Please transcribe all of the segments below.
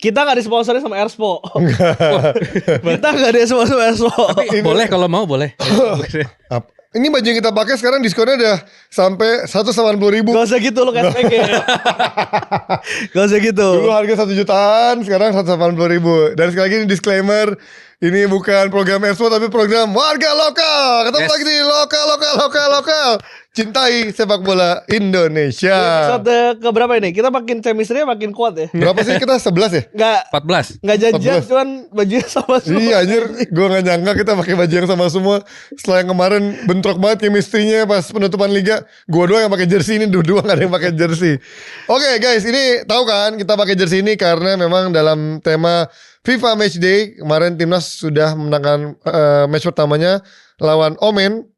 Kita nggak disponsori sama Erspo. Kita nggak disponsori sama Erspo. Boleh kalau mau boleh. Ini baju yang kita pakai sekarang diskonnya udah sampai 180.000. Gak usah gitu lo cashback ya. Gak usah gitu. Dulu harga 1 jutaan, sekarang 180.000. Dan sekali lagi ini disclaimer, ini bukan program Expo tapi program warga lokal. Ketemu lagi di lokal. Cintai sepak bola Indonesia. Episode keberapa ini? Kita makin chemistry makin kuat ya. Berapa sih kita? 11 ya? Nggak 14. nggak janjian 14. cuman bajunya sama semua. Iya anjir, gue gak nyangka kita pakai baju yang sama semua. Setelah yang kemarin bentrok banget chemistry-nya pas penutupan liga. Gue doang yang pakai jersey, ini dua gak ada yang pakai jersey. Oke guys, ini tahu kan kita pakai jersey ini karena memang dalam tema FIFA Matchday kemarin timnas sudah menangkan match pertamanya lawan Oman.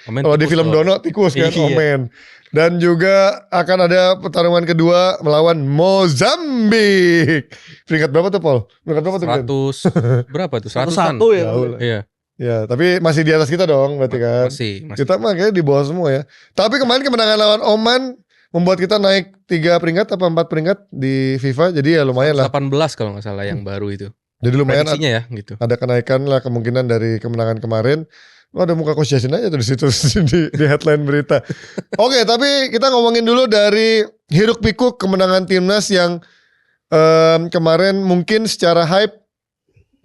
Kalau di film Dono tikus kan, Iya. Oman. Dan juga akan ada pertarungan kedua melawan Mozambik. Peringkat berapa tuh Paul? Peringkat berapa tuh? 100 berapa tuh? 100-an. 101 ya. Jauh lah. Iya. Ya, tapi masih di atas kita dong berarti kan. Masih. Kita mah kayaknya di bawah semua ya. Tapi kemarin kemenangan lawan Oman membuat kita naik 3 peringkat apa 4 peringkat di FIFA. Jadi ya lumayan lah. 18 kalau nggak salah yang baru itu. Jadi lumayan Prediksinya ya gitu. ada kenaikan lah kemungkinan dari kemenangan kemarin. Oh, ada muka Coach Jasin aja tuh di situ di headline berita. Oke, tapi kita ngomongin dulu dari hiruk pikuk kemenangan timnas yang kemarin mungkin secara hype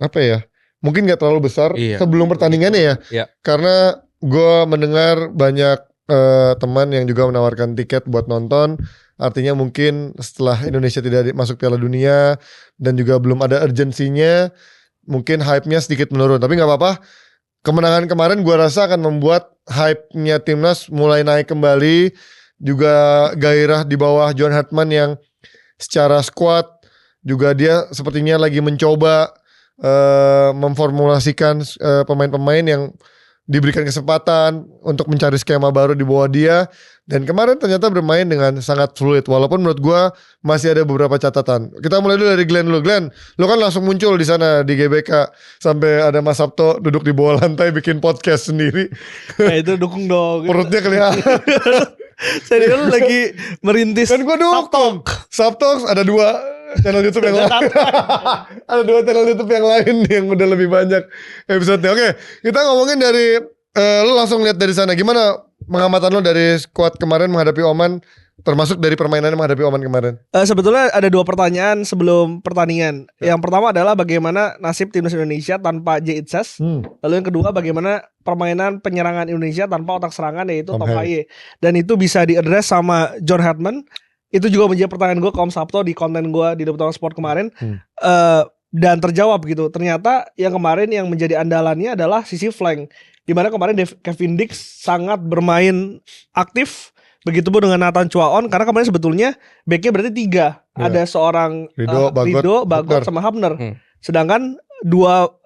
apa ya? Mungkin gak terlalu besar sebelum pertandingannya ya. Iya. Karena gue mendengar banyak teman yang juga menawarkan tiket buat nonton. Artinya mungkin setelah Indonesia tidak masuk Piala Dunia dan juga belum ada urgensinya, mungkin hype-nya sedikit menurun. Tapi gak apa-apa. Kemenangan kemarin gue rasa akan membuat hype-nya timnas mulai naik kembali. Juga gairah di bawah John Hartman yang secara squad juga dia sepertinya lagi mencoba memformulasikan pemain-pemain yang diberikan kesempatan untuk mencari skema baru di bawah dia. Dan kemarin ternyata bermain dengan sangat fluid. Walaupun menurut gue masih ada beberapa catatan. Kita mulai dulu dari Glenn dulu. Glenn, lo kan langsung muncul di sana di GBK. Sampai ada Mas Sabto duduk di bawah lantai bikin podcast sendiri. Nah itu dukung dong. Perutnya kelihatan. Saya dulu lagi merintis. Kan gue dukung. Sabto ada 2 channel YouTube yang lain. Ada 2 channel YouTube yang lain yang udah lebih banyak episode-nya. Oke, kita ngomongin dari lo langsung lihat dari sana. Gimana pengamatan lo dari squad kemarin menghadapi Oman, termasuk dari permainannya menghadapi Oman kemarin? Sebetulnya ada 2 pertanyaan sebelum pertandingan. Yang pertama adalah bagaimana nasib timnas Indonesia tanpa J. Itzes. Lalu yang kedua bagaimana permainan penyerangan Indonesia tanpa otak serangan yaitu Tom Haye. Dan itu bisa diadres sama John Hartman. Itu juga menjadi pertanyaan gue ke Om Sabto di konten gue di Debutan Sport kemarin. Dan terjawab gitu. Ternyata yang kemarin yang menjadi andalannya adalah sisi flank. Dimana kemarin Kevin Dix sangat bermain aktif. Begitupun dengan Nathan Chuaon. Karena kemarin sebetulnya backnya berarti 3. Ada seorang Rido, Bagot sama Hapner. Sedangkan 2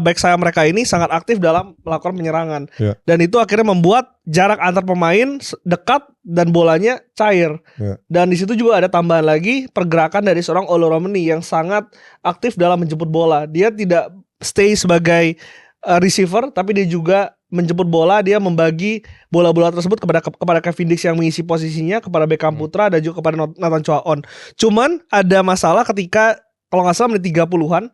back sayap mereka ini sangat aktif dalam melakukan penyerangan. Dan itu akhirnya membuat jarak antar pemain dekat dan bolanya cair. Dan di situ juga ada tambahan lagi pergerakan dari seorang Olo Romani yang sangat aktif dalam menjemput bola. Dia tidak stay sebagai receiver, tapi dia juga menjemput bola. Dia membagi bola-bola tersebut kepada Kevin Dix yang mengisi posisinya, kepada Beckham Putra dan juga kepada Nathan Chuaon. Cuman ada masalah ketika kalau nggak salah menit 30-an,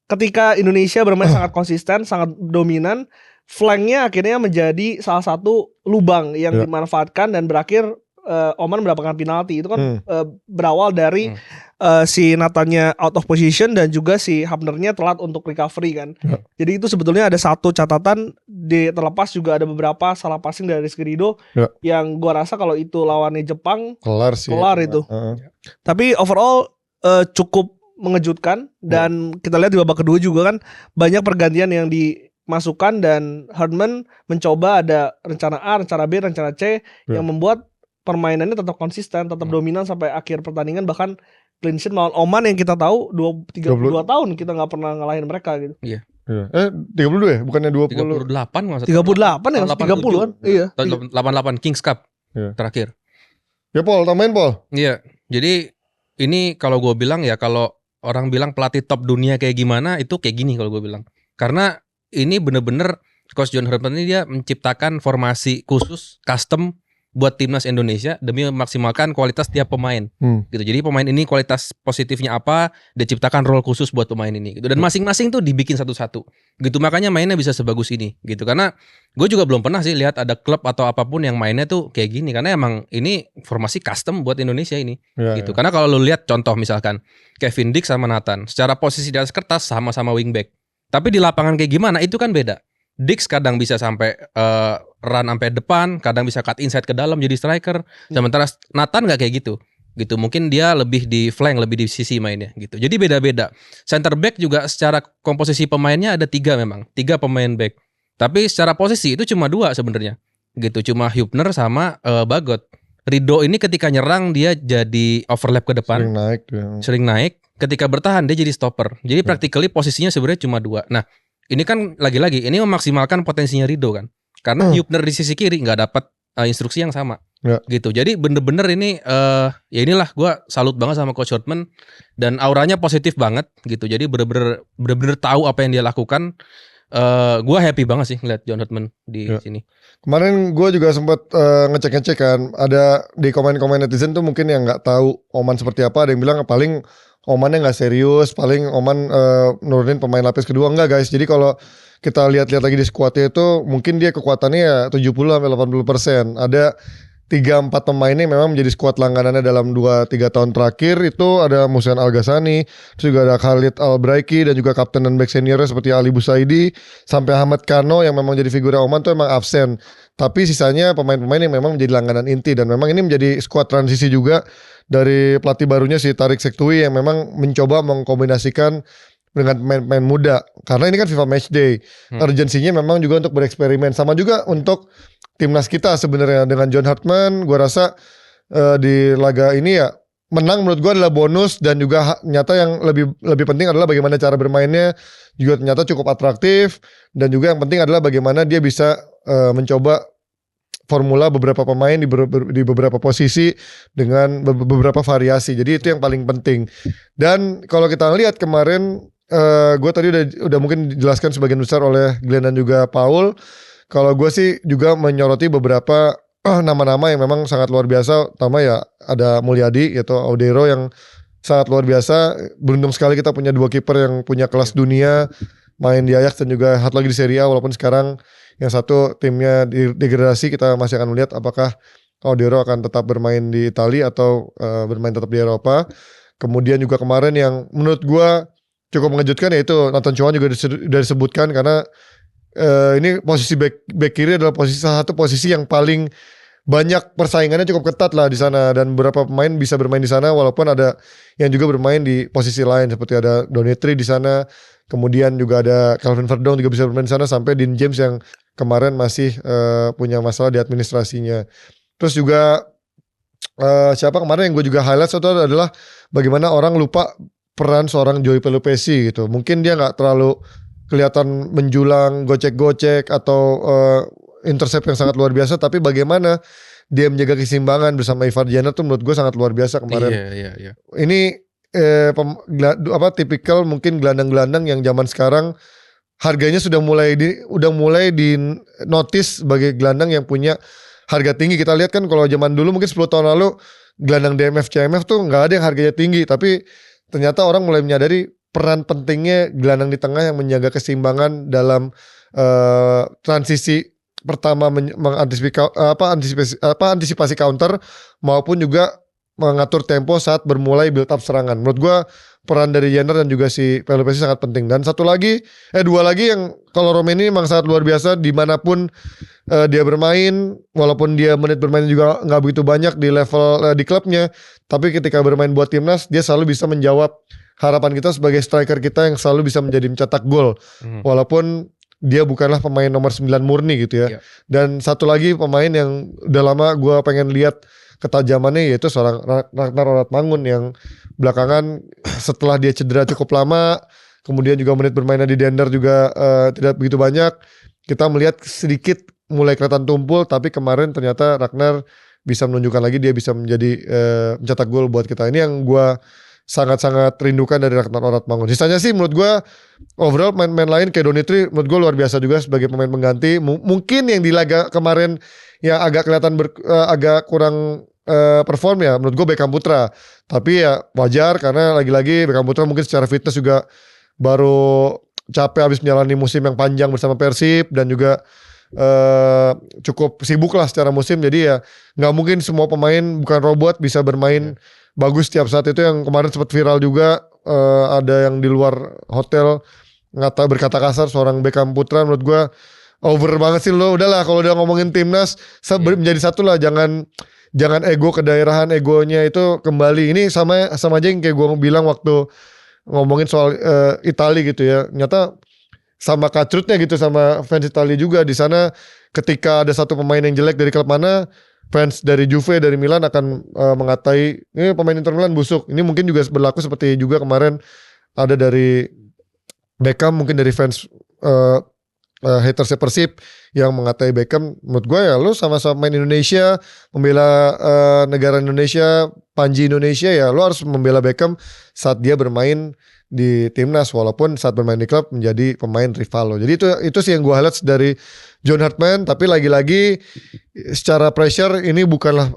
ketika Indonesia bermain sangat konsisten, sangat dominan, flanknya akhirnya menjadi salah satu lubang yang dimanfaatkan dan berakhir Oman mendapatkan penalti. Itu kan berawal dari si Nathannya out of position dan juga si Hapnernya telat untuk recovery kan. Jadi itu sebetulnya ada satu catatan terlepas juga ada beberapa salah passing dari Rizky Ridho yang gua rasa kalau itu lawannya Jepang kelar itu. Tapi overall cukup mengejutkan dan kita lihat di babak kedua juga kan banyak pergantian yang dimasukkan dan Hartman mencoba ada rencana A, rencana B, rencana C yang membuat permainannya tetap konsisten, tetap dominan sampai akhir pertandingan, bahkan clean sheet melawan Oman yang kita tahu 32 tahun kita nggak pernah ngalahin mereka gitu. Iya. 32 ya, bukannya 20. 38 38 ya, 30 kan? Iya. 88 Kings Cup terakhir. Ya Paul, tambahin Paul. Iya. Jadi ini kalau gue bilang ya, kalau orang bilang pelatih top dunia kayak gimana, itu kayak gini kalau gue bilang. Karena ini bener-bener Coach John Hartman ini dia menciptakan formasi khusus, custom buat timnas Indonesia demi memaksimalkan kualitas tiap pemain. Gitu. Jadi pemain ini kualitas positifnya apa, dia ciptakan role khusus buat pemain ini gitu. Dan masing-masing tuh dibikin satu-satu. Gitu, makanya mainnya bisa sebagus ini gitu. Karena gue juga belum pernah sih lihat ada klub atau apapun yang mainnya tuh kayak gini, karena emang ini formasi custom buat Indonesia ini. Gitu. Karena kalau lu lihat contoh misalkan Kevin Dix sama Nathan, secara posisi di atas kertas sama-sama wingback. Tapi di lapangan kayak gimana itu kan beda. Dix kadang bisa sampai run sampai depan, kadang bisa cut inside ke dalam jadi striker. Sementara Nathan nggak kayak gitu. Gitu, mungkin dia lebih di flank, lebih di sisi mainnya gitu. Jadi beda-beda. Center back juga secara komposisi pemainnya ada 3 memang, 3 pemain back. Tapi secara posisi itu cuma 2 sebenarnya. Gitu, cuma Hübner sama Bagot. Ridho ini ketika nyerang dia jadi overlap ke depan. Sering naik. Ketika bertahan dia jadi stopper. Jadi practically posisinya sebenarnya cuma 2. Nah, ini kan lagi-lagi ini memaksimalkan potensinya Ridho kan. Karena Hübner di sisi kiri nggak dapat instruksi yang sama. Gitu. Jadi bener-bener ini ya inilah gue salut banget sama Coach Hurtman dan auranya positif banget gitu. Jadi bener-bener tahu apa yang dia lakukan. Gue happy banget sih ngeliat John Hurtman di sini. Kemarin gue juga sempat ngecek kan, ada di komen-komen netizen tuh mungkin yang nggak tahu Oman seperti apa. Ada yang bilang paling Omannya nggak serius, paling Oman nurunin pemain lapis kedua. Enggak guys, jadi kalau kita lihat-lihat lagi di skuadnya itu mungkin dia kekuatannya ya 70-80%. Ada 3-4 pemain ini memang menjadi skuad langganannya dalam 2-3 tahun terakhir. Itu ada Musan Al-Ghassani, terus juga ada Khalid Al-Braiki, dan juga kapten dan back seniornya seperti Ali Busaidi, sampai Ahmad Kano yang memang jadi figur Oman tuh emang absen. Tapi sisanya pemain-pemain yang memang menjadi langganan inti, dan memang ini menjadi skuad transisi juga dari pelatih barunya si Tarik Sektui yang memang mencoba mengkombinasikan dengan pemain-pemain muda. Karena ini kan FIFA Matchday, urgensinya memang juga untuk bereksperimen. Sama juga untuk timnas kita sebenarnya dengan John Hurtman. Gue rasa di laga ini ya menang menurut gue adalah bonus, dan juga nyata yang lebih penting adalah bagaimana cara bermainnya juga ternyata cukup atraktif, dan juga yang penting adalah bagaimana dia bisa mencoba formula beberapa pemain di beberapa posisi dengan beberapa variasi. Jadi itu yang paling penting. Dan kalau kita lihat kemarin, gue tadi udah mungkin dijelaskan sebagian besar oleh Glenn dan juga Paul. Kalau gue sih juga menyoroti beberapa nama-nama yang memang sangat luar biasa. Pertama ya ada Mulyadi yaitu Audero yang sangat luar biasa. Beruntung sekali kita punya 2 kiper yang punya kelas dunia, main di Ajax dan juga satu lagi di Serie A. Walaupun sekarang yang satu timnya degradasi, kita masih akan melihat apakah Audero akan tetap bermain di Italia atau bermain tetap di Eropa. Kemudian juga kemarin yang menurut gue cukup mengejutkan yaitu Nathan Chuan juga sudah disebutkan, karena ini posisi back kiri adalah salah satu posisi yang paling banyak persaingannya cukup ketat lah di sana, dan beberapa pemain bisa bermain di sana walaupun ada yang juga bermain di posisi lain seperti ada Donetri di sana, kemudian juga ada Calvin Verdong juga bisa bermain di sana, sampai Dean James yang kemarin masih punya masalah di administrasinya. Terus juga siapa kemarin yang gue juga highlight itu adalah bagaimana orang lupa peran seorang Joey Pelupesi gitu. Mungkin dia nggak terlalu kelihatan menjulang, gocek-gocek atau intercept yang sangat luar biasa, tapi bagaimana dia menjaga keseimbangan bersama Ivar Jenner tuh menurut gue sangat luar biasa kemarin. Iya. Ini tipikal mungkin gelandang-gelandang yang zaman sekarang harganya sudah mulai di notice sebagai gelandang yang punya harga tinggi. Kita lihat kan kalau zaman dulu mungkin 10 tahun lalu gelandang DMF CMF tuh nggak ada yang harganya tinggi, tapi ternyata orang mulai menyadari peran pentingnya gelandang di tengah yang menjaga keseimbangan dalam transisi pertama antisipasi counter maupun juga mengatur tempo saat bermulai build up serangan. Menurut gue peran dari Jenner dan juga si Pelupesi sangat penting. Dan dua lagi yang kalau Romeni memang sangat luar biasa dimanapun dia bermain, walaupun dia menit bermain juga nggak begitu banyak di level di klubnya, tapi ketika bermain buat timnas dia selalu bisa menjawab harapan kita sebagai striker kita yang selalu bisa mencetak gol, walaupun dia bukanlah pemain nomor 9 murni gitu ya. Dan satu lagi pemain yang udah lama gue pengen lihat ketajamannya yaitu seorang Ragnar Oratmangun yang belakangan setelah dia cedera cukup lama, kemudian juga menit bermainnya di Dender juga tidak begitu banyak, kita melihat sedikit mulai kelihatan tumpul, tapi kemarin ternyata Ragnar bisa menunjukkan lagi dia bisa menjadi mencetak gol buat kita. Ini yang gue sangat-sangat rindukan dari Ragnar Oratmangun. Sisanya sih menurut gue overall main-main lain kayak Donitri menurut gue luar biasa juga sebagai pemain pengganti. Mungkin yang di laga kemarin yang agak kelihatan agak kurang perform ya menurut gue Beckham Putra. Tapi ya wajar karena lagi-lagi Beckham Putra mungkin secara fitness juga baru capek habis menjalani musim yang panjang bersama Persib dan juga cukup sibuk lah secara musim. Jadi ya nggak mungkin semua pemain bukan robot bisa bermain bagus tiap saat. Itu yang kemarin sempat viral juga, ada yang di luar hotel berkata kasar seorang Beckham Putra. Menurut gue over banget sih lo. Udahlah kalau udah ngomongin timnas menjadi satu lah, jangan ego kedaerahan, egonya itu kembali. Ini sama aja yang kayak gue bilang waktu ngomongin soal Itali gitu ya. Nyata sama kacrutnya gitu sama fans Itali juga di sana. Ketika ada satu pemain yang jelek dari klub mana, fans dari Juve, dari Milan akan mengatai ini pemain Inter Milan busuk. Ini mungkin juga berlaku seperti juga kemarin ada dari Beckham, mungkin dari fans hatersnya Persib yang mengatai Beckham. Menurut gue ya lo sama-sama main Indonesia, membela negara Indonesia, Panji Indonesia, ya lo harus membela Beckham saat dia bermain di timnas walaupun saat bermain di klub menjadi pemain rival lo. Jadi itu sih yang gue highlight dari John Hartman. Tapi lagi-lagi secara pressure ini bukanlah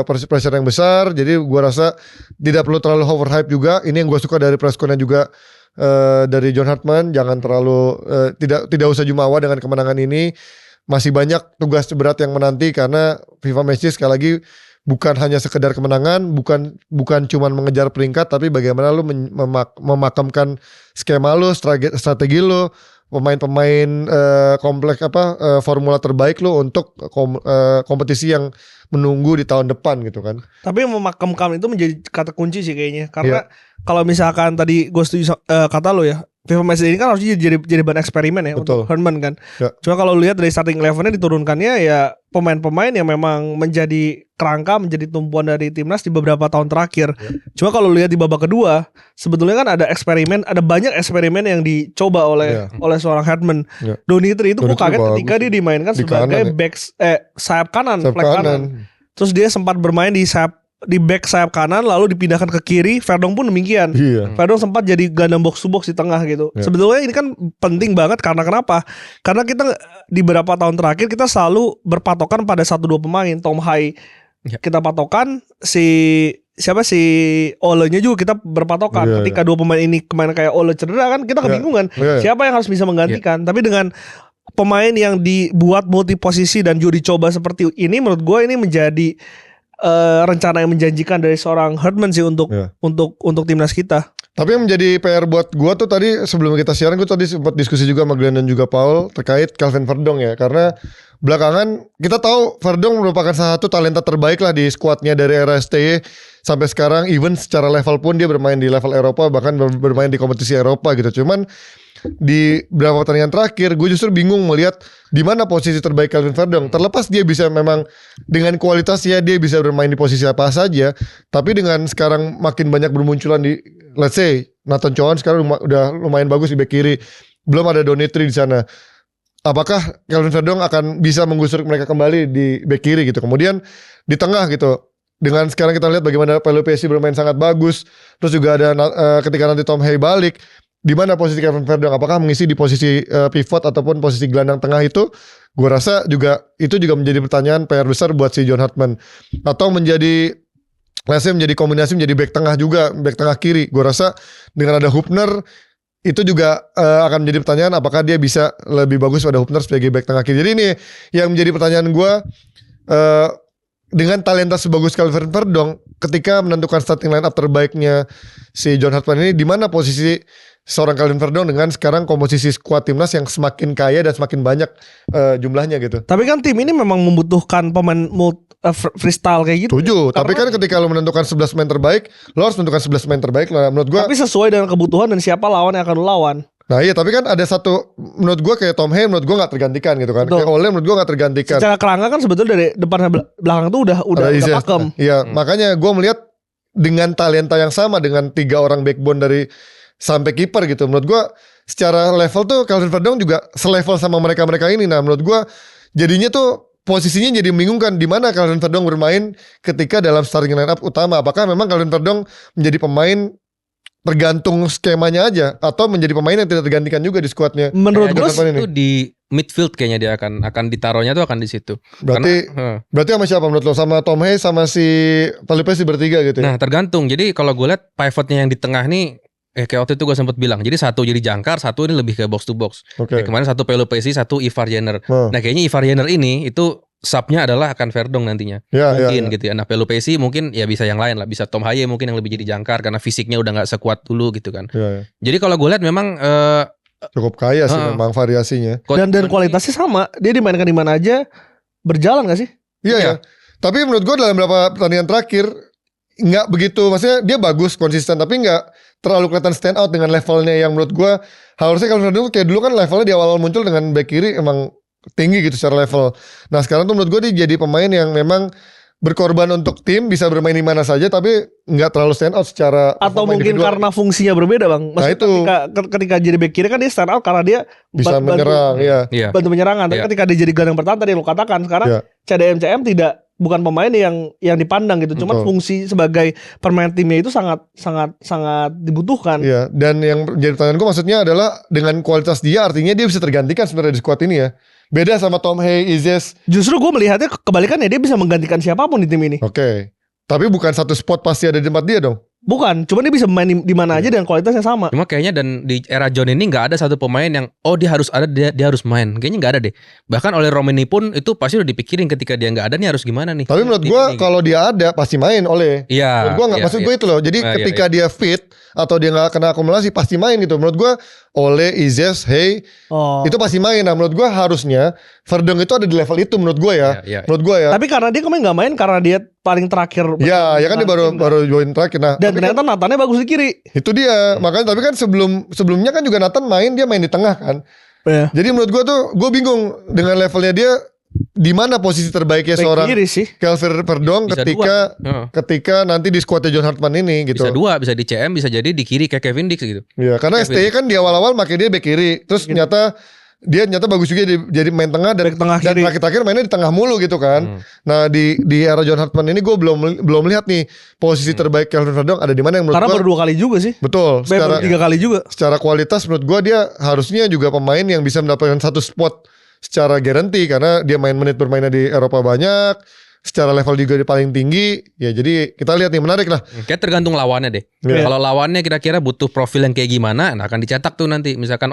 pressure yang besar. Jadi gue rasa tidak perlu terlalu overhype juga. Ini yang gue suka dari press connya juga dari John Hartman. Jangan terlalu tidak usah jumawa dengan kemenangan ini. Masih banyak tugas berat yang menanti karena FIFA Matchday sekali lagi bukan hanya sekedar kemenangan, bukan cuma mengejar peringkat, tapi bagaimana lu memakamkan skema lu, strategi lu, pemain-pemain kompleks formula terbaik lu untuk kompetisi yang menunggu di tahun depan gitu kan. Tapi memakamkan itu menjadi kata kunci sih kayaknya. Karena kalau misalkan tadi gue setuju kata lo ya, FIFA Matchday ini kan harusnya jadi bahan eksperimen ya. Betul. Untuk Herman kan. Ya. Cuma kalau lihat dari starting 11-nya diturunkannya ya pemain-pemain yang memang menjadi kerangka, menjadi tumpuan dari timnas di beberapa tahun terakhir. Ya. Cuma kalau lihat di babak kedua, sebetulnya kan ada eksperimen, ada banyak eksperimen yang dicoba oleh seorang Herman. Ya. Donitri itu gue kaget ketika dia dimainkan di sebagai kanan, sayap kanan, sayap flank kanan. Terus dia sempat bermain di back sayap kanan lalu dipindahkan ke kiri. Verdong pun demikian. Verdong sempat jadi gelandang box to box di tengah gitu. Sebetulnya ini kan penting banget karena kenapa? Karena kita di beberapa tahun terakhir kita selalu berpatokan pada 1-2 pemain. Tom Hai kita patokan, si Ole-nya juga kita berpatokan. Ketika 2 pemain ini kemarin kayak Ole cedera kan kita kebingungan. Siapa yang harus bisa menggantikan? Tapi dengan pemain yang dibuat multi posisi dan juga dicoba seperti ini, menurut gue ini menjadi rencana yang menjanjikan dari seorang Herman sih untuk timnas kita. Tapi yang menjadi PR buat gue tuh tadi sebelum kita siaran, gue tadi sempat diskusi juga sama Glenn dan juga Paul terkait Calvin Verdong ya. Karena belakangan kita tahu Verdong merupakan salah satu talenta terbaik lah di skuadnya dari era STY sampai sekarang. Even secara level pun dia bermain di level Eropa, bahkan bermain di kompetisi Eropa gitu. Cuman di beberapa pertandingan terakhir gue justru bingung melihat di mana posisi terbaik Calvin Verdong. Terlepas dia bisa memang dengan kualitasnya dia bisa bermain di posisi apa saja, tapi dengan sekarang makin banyak bermunculan di let's say Nathan Chowan sekarang udah lumayan bagus di bek kiri, belum ada Donitri di sana. Apakah Calvin Verdong akan bisa menggusur mereka kembali di bek kiri gitu? Kemudian di tengah gitu, dengan sekarang kita lihat bagaimana Pelupesi bermain sangat bagus. Terus juga ada ketika nanti Tom Hay balik, di mana posisi Calvin Verdong? Apakah mengisi di posisi pivot ataupun posisi gelandang tengah itu? Gue rasa itu juga menjadi pertanyaan PR besar buat si John Hartman. Atau menjadi kombinasi menjadi back tengah juga, back tengah kiri. Gue rasa dengan ada Hubner itu juga akan menjadi pertanyaan apakah dia bisa lebih bagus pada Hubner sebagai back tengah kiri. Jadi ini yang menjadi pertanyaan gue, dengan talenta sebagus Calvin Verdong, ketika menentukan starting line up terbaiknya si John Hartman ini, di mana posisi seorang Calvin Verdong dengan sekarang komposisi skuad timnas yang semakin kaya dan semakin banyak jumlahnya gitu. Tapi kan tim ini memang membutuhkan pemain freestyle kayak gitu. Setuju. Tapi kan ketika lo menentukan 11 pemain terbaik, lo harus menentukan 11 pemain terbaik lah menurut gua. Tapi sesuai dengan kebutuhan dan siapa lawan yang akan lo lawan. Nah iya, tapi kan ada satu menurut gua kayak Tom Hay menurut gua gak tergantikan gitu kan. Betul. Kayak Ole menurut gua gak tergantikan. Secara kerangka kan sebetulnya dari depan belakang tuh udah pakem. Iya, makanya gua melihat dengan talenta yang sama dengan 3 orang backbone dari sampai kiper gitu. Menurut gua secara level tuh Calvin Verdong juga selevel sama mereka-mereka ini. Nah, menurut gua jadinya tuh posisinya jadi membingungkan di mana Calvin Verdong bermain ketika dalam starting line up utama. Apakah memang Calvin Verdong menjadi pemain tergantung skemanya aja atau menjadi pemain yang tidak tergantikan juga di skuadnya. Menurut gue itu di midfield kayaknya dia akan ditaruhnya tuh akan di situ. Berarti sama siapa menurut lo? Sama Tom Hay sama si Felipe sih bertiga gitu ya? Nah tergantung. Jadi kalau gue lihat pivotnya yang di tengah nih kayak waktu itu gue sempat bilang. Jadi satu jadi jangkar, satu ini lebih ke box to box. Okay. Kemarin satu Pelupesi, satu Ivar Jenner. Nah kayaknya Ivar Jenner ini itu subnya adalah akan Verdong nantinya. Mungkin gitu ya. Nah Pelupesi mungkin ya bisa yang lain lah. Bisa Tom Haye mungkin yang lebih jadi jangkar karena fisiknya udah gak sekuat dulu gitu kan. Jadi kalau gue lihat memang cukup kaya sih memang variasinya. Dan kualitasnya sama. Dia dimainkan di mana aja berjalan gak sih? Iya. Tapi menurut gue dalam beberapa pertandingan terakhir nggak begitu, maksudnya dia bagus konsisten tapi nggak terlalu kelihatan stand out dengan levelnya yang menurut gue harusnya kalau dulu kayak dulu kan levelnya di awal muncul dengan back kiri emang tinggi gitu secara level. Nah sekarang tuh menurut gue dia jadi pemain yang memang berkorban untuk tim, bisa bermain di mana saja tapi nggak terlalu stand out secara atau mungkin individual. Karena fungsinya berbeda bang. Maksudnya itu ketika jadi back kiri kan dia stand out karena dia bisa menyerang, bantu menyerangan. Tapi ketika dia jadi gelandang bertahan tadi lo katakan sekarang CDM bukan pemain yang dipandang gitu. Cuma fungsi sebagai pemain timnya itu sangat dibutuhkan. Iya. Dan yang jadi pertanyaan gue maksudnya adalah dengan kualitas dia artinya dia bisa tergantikan sebenarnya di skuad ini ya. Beda sama Tom Hay, Izes. Justru gue melihatnya kebalikannya, dia bisa menggantikan siapapun di tim ini. Oke. Tapi bukan satu spot pasti ada di tempat dia dong. Bukan, cuma dia bisa main di mana aja dengan kualitasnya sama. Cuma kayaknya dan di era John ini nggak ada satu pemain yang dia harus ada, dia harus main. Kayaknya nggak ada deh. Bahkan oleh Romeni pun itu pasti udah dipikirin ketika dia nggak ada nih harus gimana nih. Tapi menurut gue kalau dia ada pasti main oleh. Iya. Menurut gue nggak, maksud gue itu loh. Jadi ketika dia fit atau dia nggak kena akumulasi pasti main gitu. Menurut gue oleh Izes, Hay itu pasti main. Nah menurut gue harusnya Verdong itu ada di level itu menurut gue ya. Menurut gue ya. Tapi karena dia kemarin nggak main karena dia paling terakhir. Ya kan dia baru join terakhir. Nah, dan ternyata Nathannya bagus di kiri. Itu dia. Makanya tapi kan sebelumnya kan juga Nathan dia main di tengah kan. Jadi menurut gue tuh gue bingung dengan levelnya dia di mana posisi terbaiknya seorang Kelvin Verdong ketika nanti di skuadnya John Hartman ini gitu. Bisa dua, bisa di CM, bisa jadi di kiri kayak Kevin Dix gitu. Iya, karena STY kan di awal-awal pakai dia back kiri, terus ternyata bagus juga jadi main tengah dan terakhir mainnya di tengah mulu gitu kan. Nah di era John Hartman ini gue belum lihat nih posisi terbaik Kelvin Verdong ada di mana yang menurut gue. Karena baru 2 kali juga sih. Betul. Baru 3 kali juga. Secara kualitas menurut gue dia harusnya juga pemain yang bisa mendapatkan satu spot secara guarantee karena dia bermainnya di Eropa banyak. Secara level juga paling tinggi ya, jadi kita lihat nih menarik lah. Kayak tergantung lawannya deh. Kalau lawannya kira-kira butuh profil yang kayak gimana, nah akan dicetak tuh nanti. Misalkan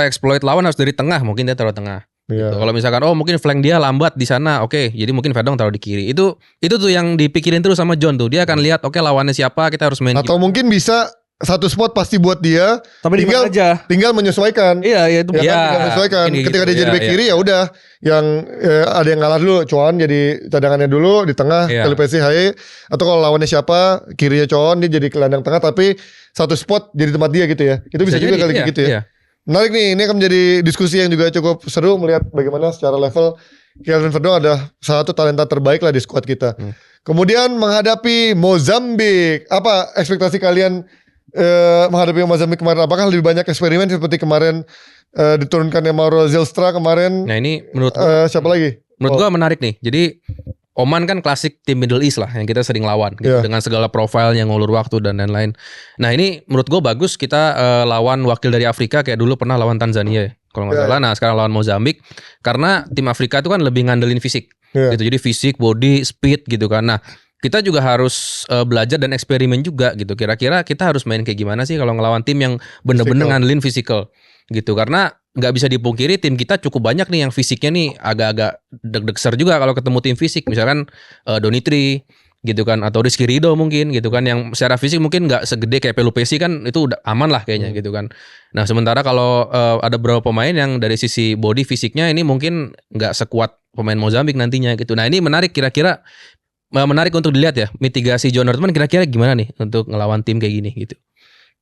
exploit lawan harus dari tengah, mungkin dia taruh tengah. Gitu. Kalau misalkan mungkin flank dia lambat di sana, jadi mungkin Verdong taruh di kiri. Itu tuh yang dipikirin terus sama John tuh. Dia akan lihat lawannya siapa, kita harus main. Atau mungkin bisa satu spot pasti buat dia, tapi tinggal menyesuaikan. Iya itu. Tinggal menyesuaikan. Ketika dia jadi back kiri ya udah, yang ada yang ngalah dulu, Coan jadi cadangannya dulu di tengah, Pelupesi Haye. Atau kalau lawannya siapa, kirinya Coan dia jadi gelandang tengah, tapi satu spot jadi tempat dia gitu ya. Itu bisa juga kali gitu ya. Menarik nih, ini akan menjadi diskusi yang juga cukup seru melihat bagaimana secara level Kelvin Verdong ada salah satu talenta terbaik lah di skuad kita. Kemudian menghadapi Mozambik, apa ekspektasi kalian? Menghadapi Mozambik kemarin, apakah lebih banyak eksperimen seperti kemarin diturunkannya Mauro Zylstra kemarin? Nah ini menurut siapa lagi? Menurut gua menarik nih. Jadi Oman kan klasik tim Middle East lah yang kita sering lawan gitu, dengan segala profil yang ngulur waktu dan lain-lain. Nah ini menurut gua bagus kita lawan wakil dari Afrika kayak dulu pernah lawan Tanzania kalau nggak salah. Nah sekarang lawan Mozambik karena tim Afrika itu kan lebih ngandelin fisik gitu. Jadi fisik, body, speed gitu kan. Nah kita juga harus belajar dan eksperimen juga gitu. Kira-kira kita harus main kayak gimana sih kalau ngelawan tim yang bener-bener ngandelin physical gitu. Karena nggak bisa dipungkiri tim kita cukup banyak nih yang fisiknya nih agak-agak deg-degser juga kalau ketemu tim fisik. Misalkan Donitri gitu kan, atau Rizky Ridho mungkin gitu kan, yang secara fisik mungkin nggak segede kayak Pelupesi kan, itu udah aman lah kayaknya gitu kan. Nah sementara kalau ada beberapa pemain yang dari sisi body fisiknya ini mungkin nggak sekuat pemain Mozambik nantinya gitu. Nah ini menarik, kira-kira menarik untuk dilihat ya, mitigasi John Hartman kira-kira gimana nih untuk ngelawan tim kayak gini gitu.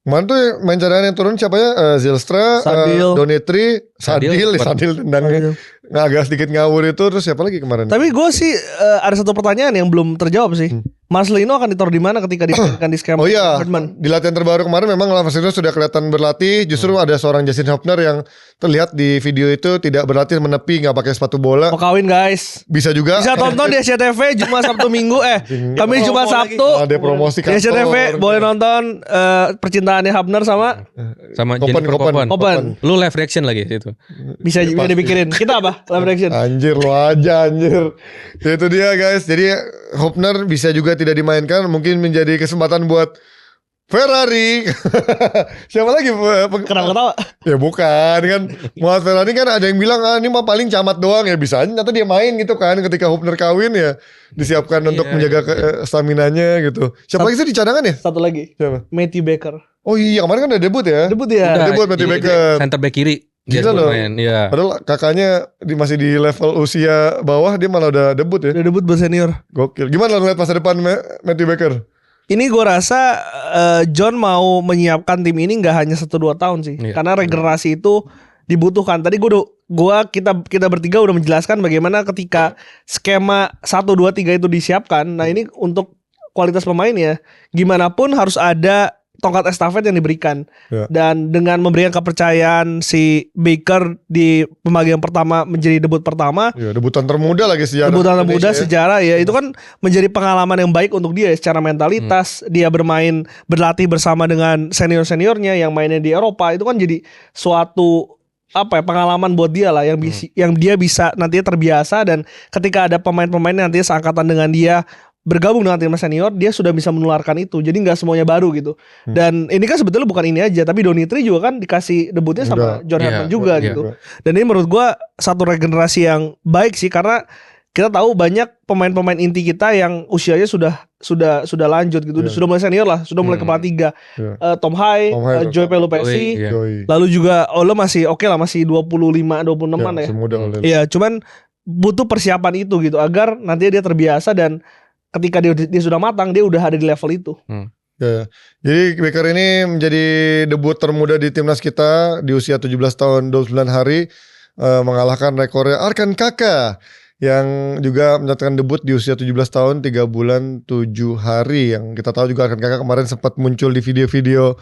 Kemarin tuh main cadangan yang turun siapa ya? Zylstra, Donetri, Sadil tendangnya agak sedikit ngawur itu, terus siapa lagi kemarin? Tapi gue sih ada satu pertanyaan yang belum terjawab sih. Marcelino akan ditaruh di mana ketika dimainkan di skema Oh iya, Herdman? di latihan terbaru kemarin memang Marcelino sudah kelihatan berlatih. Justru ada seorang Justin Hofner yang terlihat di video itu tidak berlatih, menepi, nggak pakai sepatu bola. Mau kawin guys. Bisa juga. Bisa tonton di SCTV Jumat Sabtu Minggu Kamis Jumat Sabtu Ada promosi di SCTV boleh nonton percintaannya Hafner sama Jennifer Koppen. Koppen. Lu live reaction lagi itu. Bisa juga dipikirin. Kita apa? Live reaction. Anjir lo aja anjir. Itu dia guys. Jadi Hofner bisa juga tidak dimainkan, mungkin menjadi kesempatan buat Ferrari. Siapa lagi? Kenapa ketawa? Ya bukan kan. Muhammad Ferrari kan ada yang bilang ini mah paling camat doang ya, bisa aja ternyata dia main gitu kan. Ketika Hofner kawin ya disiapkan untuk menjaga staminanya gitu. Siapa lagi sih di cadangan ya? Satu lagi. Siapa? Matthew Baker. Oh iya kemarin kan udah debut ya. Debut ya. Udah, Debut Matthew jadi Baker. Center back kiri. Dia Gila loh. main, ya. Padahal kakaknya masih di level usia bawah, dia malah udah debut ya. Udah debut buat senior. Gokil. Gimana lo ngeliat masa depan Matthew Baker? Ini gue rasa John mau menyiapkan tim ini nggak hanya 1-2 tahun sih, Iya. karena regenerasi itu dibutuhkan. Tadi kita bertiga udah menjelaskan bagaimana ketika skema 1-2-3 itu disiapkan. Nah ini untuk kualitas pemain ya, gimana pun harus ada tongkat estafet yang diberikan. Ya. Dan dengan memberikan kepercayaan si Baker di pembagian pertama menjadi debut pertama, Ya, debutan termuda lagi sejarah. debutan muda Indonesia ya. sejarah ya, itu kan menjadi pengalaman yang baik untuk dia secara mentalitas. Dia berlatih bersama dengan senior-seniornya yang mainnya di Eropa, itu kan jadi suatu pengalaman buat dia lah yang dia bisa nantinya terbiasa, dan ketika ada pemain-pemain yang nantinya seangkatan dengan dia bergabung dengan tim senior, dia sudah bisa menularkan itu. Jadi nggak semuanya baru gitu. Dan ini kan sebetulnya bukan ini aja, tapi Donitri juga kan dikasih debutnya sama John Herdman juga gitu. Dan ini menurut gua satu regenerasi yang baik sih, karena kita tahu banyak pemain-pemain inti kita yang usianya sudah lanjut gitu, sudah mulai senior lah, sudah mulai kepala 3. Tom Hai, Joey Pelupesi, lalu juga Ole masih oke lah, masih 25-26an ya. Iya, cuman butuh persiapan itu gitu agar nanti dia terbiasa, dan ketika dia sudah matang, dia udah ada di level itu. Ya. Jadi Baker ini menjadi debut termuda di timnas kita di usia 17 tahun 29 hari, mengalahkan rekornya Arkan Kaka yang juga mencatatkan debut di usia 17 tahun 3 bulan 7 hari. Yang kita tahu juga Arkan Kaka kemarin sempat muncul di video-video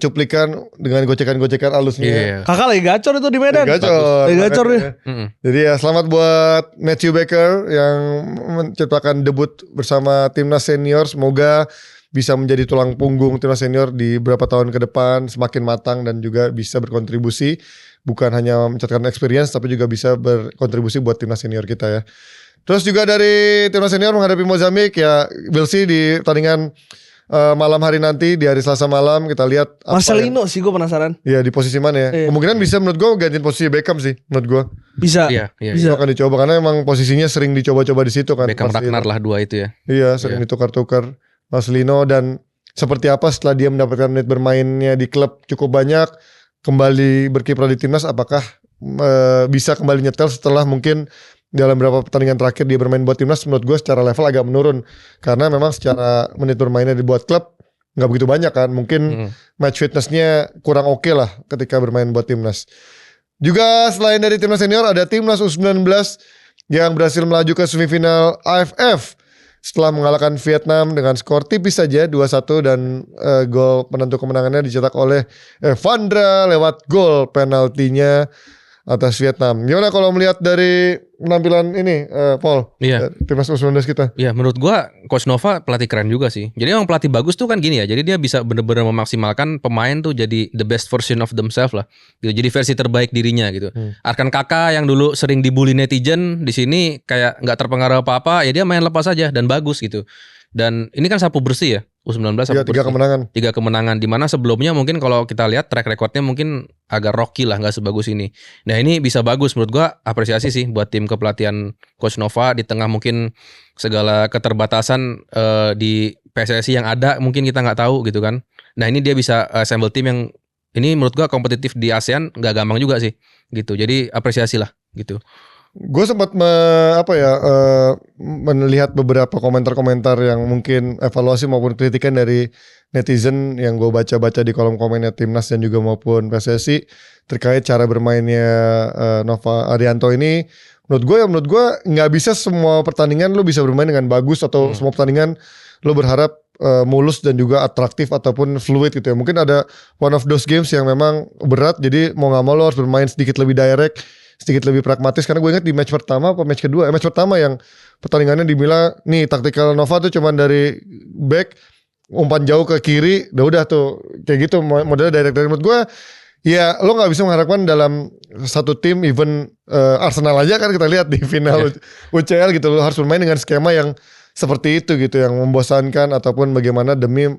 cuplikan dengan gocekan-gocekan alusnya. Kakak lagi gacor itu di Medan. Lagi gacor dia. Jadi ya selamat buat Matthew Baker yang menciptakan debut bersama timnas senior. Semoga bisa menjadi tulang punggung timnas senior di beberapa tahun ke depan, semakin matang dan juga bisa berkontribusi, bukan hanya mencatatkan experience tapi juga bisa berkontribusi buat timnas senior kita ya. Terus juga dari timnas senior menghadapi Mozambik ya, we'll see di pertandingan malam hari nanti, di hari Selasa malam kita lihat Marcelino sih gue penasaran. Iya, di posisi mana ya? Kemungkinan bisa menurut gue gantiin posisi Beckham sih menurut gue. Bisa. Bisa akan dicoba karena emang posisinya sering dicoba-coba di situ kan. Beckham Ragnar lah dua itu ya. Iya, sering ditukar-tukar Marcelino. Dan seperti apa setelah dia mendapatkan menit bermainnya di klub cukup banyak, kembali berkiprah di timnas, apakah bisa kembali nyetel setelah mungkin dalam beberapa pertandingan terakhir dia bermain buat timnas. Menurut gue secara level agak menurun karena memang secara menit bermainnya dibuat klub nggak begitu banyak kan. Mungkin match fitnessnya kurang oke lah ketika bermain buat timnas. Juga selain dari timnas senior ada timnas U19 yang berhasil melaju ke semifinal AFF setelah mengalahkan Vietnam dengan skor tipis saja 2-1, dan gol penentu kemenangannya dicetak oleh Evandra lewat gol penaltinya atas Vietnam. Gimana kalau melihat dari penampilan ini, Paul? Iya. Timnas U19 kita. Iya, menurut gua Coach Nova pelatih keren juga sih. Jadi emang pelatih bagus tuh kan gini ya. Jadi dia bisa bener-bener memaksimalkan pemain tuh jadi the best version of themselves lah. Gitu. Jadi versi terbaik dirinya gitu. Arkan Kaka yang dulu sering dibully netizen, di sini kayak nggak terpengaruh apa-apa, ya dia main lepas aja dan bagus gitu. Dan ini kan sapu bersih ya, U19 sapu bersih. 3 kemenangan. 3 kemenangan, dimana sebelumnya mungkin kalau kita lihat track recordnya mungkin agak rocky lah, nggak sebagus ini. Nah ini bisa bagus menurut gua, apresiasi sih buat tim kepelatihan Coach Nova di tengah mungkin segala keterbatasan di PSSI yang ada, mungkin kita nggak tahu gitu kan. Nah ini dia bisa assemble tim yang ini menurut gua kompetitif di ASEAN, nggak gampang juga sih gitu. Jadi apresiasi lah gitu. Gue sempat melihat beberapa komentar-komentar yang mungkin evaluasi maupun kritikan dari netizen yang gue baca-baca di kolom komennya timnas dan juga maupun PSSI terkait cara bermainnya Nova Arianto ini. Menurut gue nggak bisa semua pertandingan lo bisa bermain dengan bagus atau semua pertandingan lo berharap mulus dan juga atraktif ataupun fluid gitu ya. Mungkin ada one of those games yang memang berat, jadi mau nggak mau lo harus bermain sedikit lebih direct, sedikit lebih pragmatis. Karena gue ingat di match pertama apa match kedua, match pertama yang pertandingannya dibilang nih taktikal Nova tuh cuman dari back umpan jauh ke kiri, udah tuh kayak gitu modelnya direct. Menurut gue ya lo gak bisa mengharapkan dalam satu tim, even Arsenal aja kan kita lihat di final UCL gitu, lo harus bermain dengan skema yang seperti itu gitu, yang membosankan ataupun bagaimana demi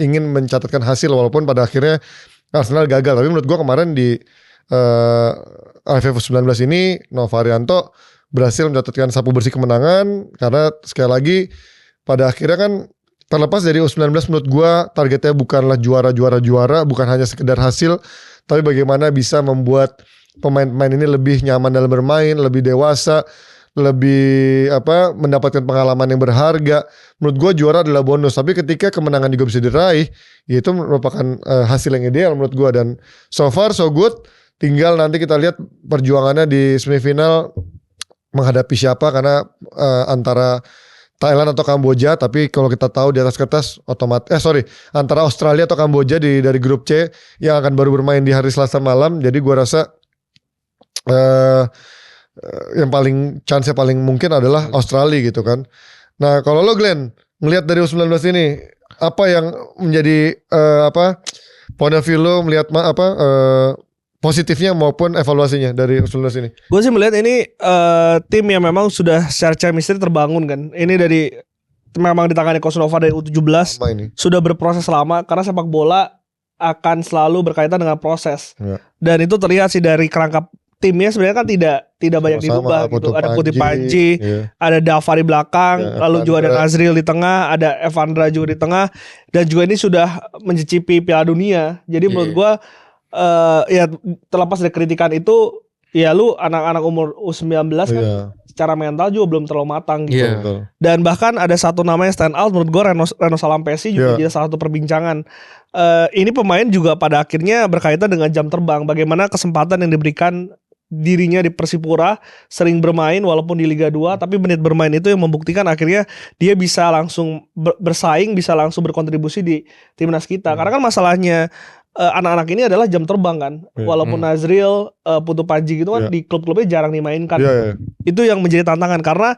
ingin mencatatkan hasil walaupun pada akhirnya Arsenal gagal. Tapi menurut gue kemarin di AFF 19 ini Novarianto berhasil mencatatkan sapu bersih kemenangan, karena sekali lagi pada akhirnya kan terlepas dari U19 menurut gue targetnya bukanlah juara, bukan hanya sekedar hasil, tapi bagaimana bisa membuat pemain-pemain ini lebih nyaman dalam bermain, lebih dewasa, lebih mendapatkan pengalaman yang berharga. Menurut gue juara adalah bonus, tapi ketika kemenangan juga bisa diraih, ya itu merupakan hasil yang ideal menurut gue. Dan so far so good, tinggal nanti kita lihat perjuangannya di semifinal menghadapi siapa, karena antara Thailand atau Kamboja, tapi kalau kita tahu di atas kertas antara Australia atau Kamboja dari grup C yang akan baru bermain di hari Selasa malam. Jadi gua rasa yang chance-nya paling mungkin adalah Australia gitu kan. Nah, kalau lo Glenn ngelihat dari U19 ini, apa yang menjadi point of view lo melihat positifnya maupun evaluasinya dari U19 ini? Gue sih melihat ini tim yang memang sudah secara chemistry terbangun kan. Ini dari memang ditangani Coach Nova dari U17 sudah berproses lama, karena sepak bola akan selalu berkaitan dengan proses. Dan itu terlihat sih dari kerangka timnya sebenarnya kan tidak banyak dirubah gitu. Ada Putih Panji, ada Dava di belakang, lalu juga ada Nazril di tengah, ada Evandra juga di tengah, dan juga ini sudah mencicipi Piala Dunia. Jadi menurut gue ya terlepas dari kritikan itu, ya lu anak-anak umur U19 kan secara mental juga belum terlalu matang gitu. Dan bahkan ada satu nama yang stand out menurut gue, Reno Salampesi juga jadi salah satu perbincangan. Ini pemain juga pada akhirnya berkaitan dengan jam terbang, bagaimana kesempatan yang diberikan dirinya di Persipura, sering bermain walaupun di Liga 2, tapi menit bermain itu yang membuktikan akhirnya dia bisa langsung bersaing, bisa langsung berkontribusi di timnas kita. Karena kan masalahnya anak-anak ini adalah jam terbang kan. Walaupun Nazril, Putu Panji gitu kan di klub-klubnya jarang dimainkan. Itu yang menjadi tantangan, karena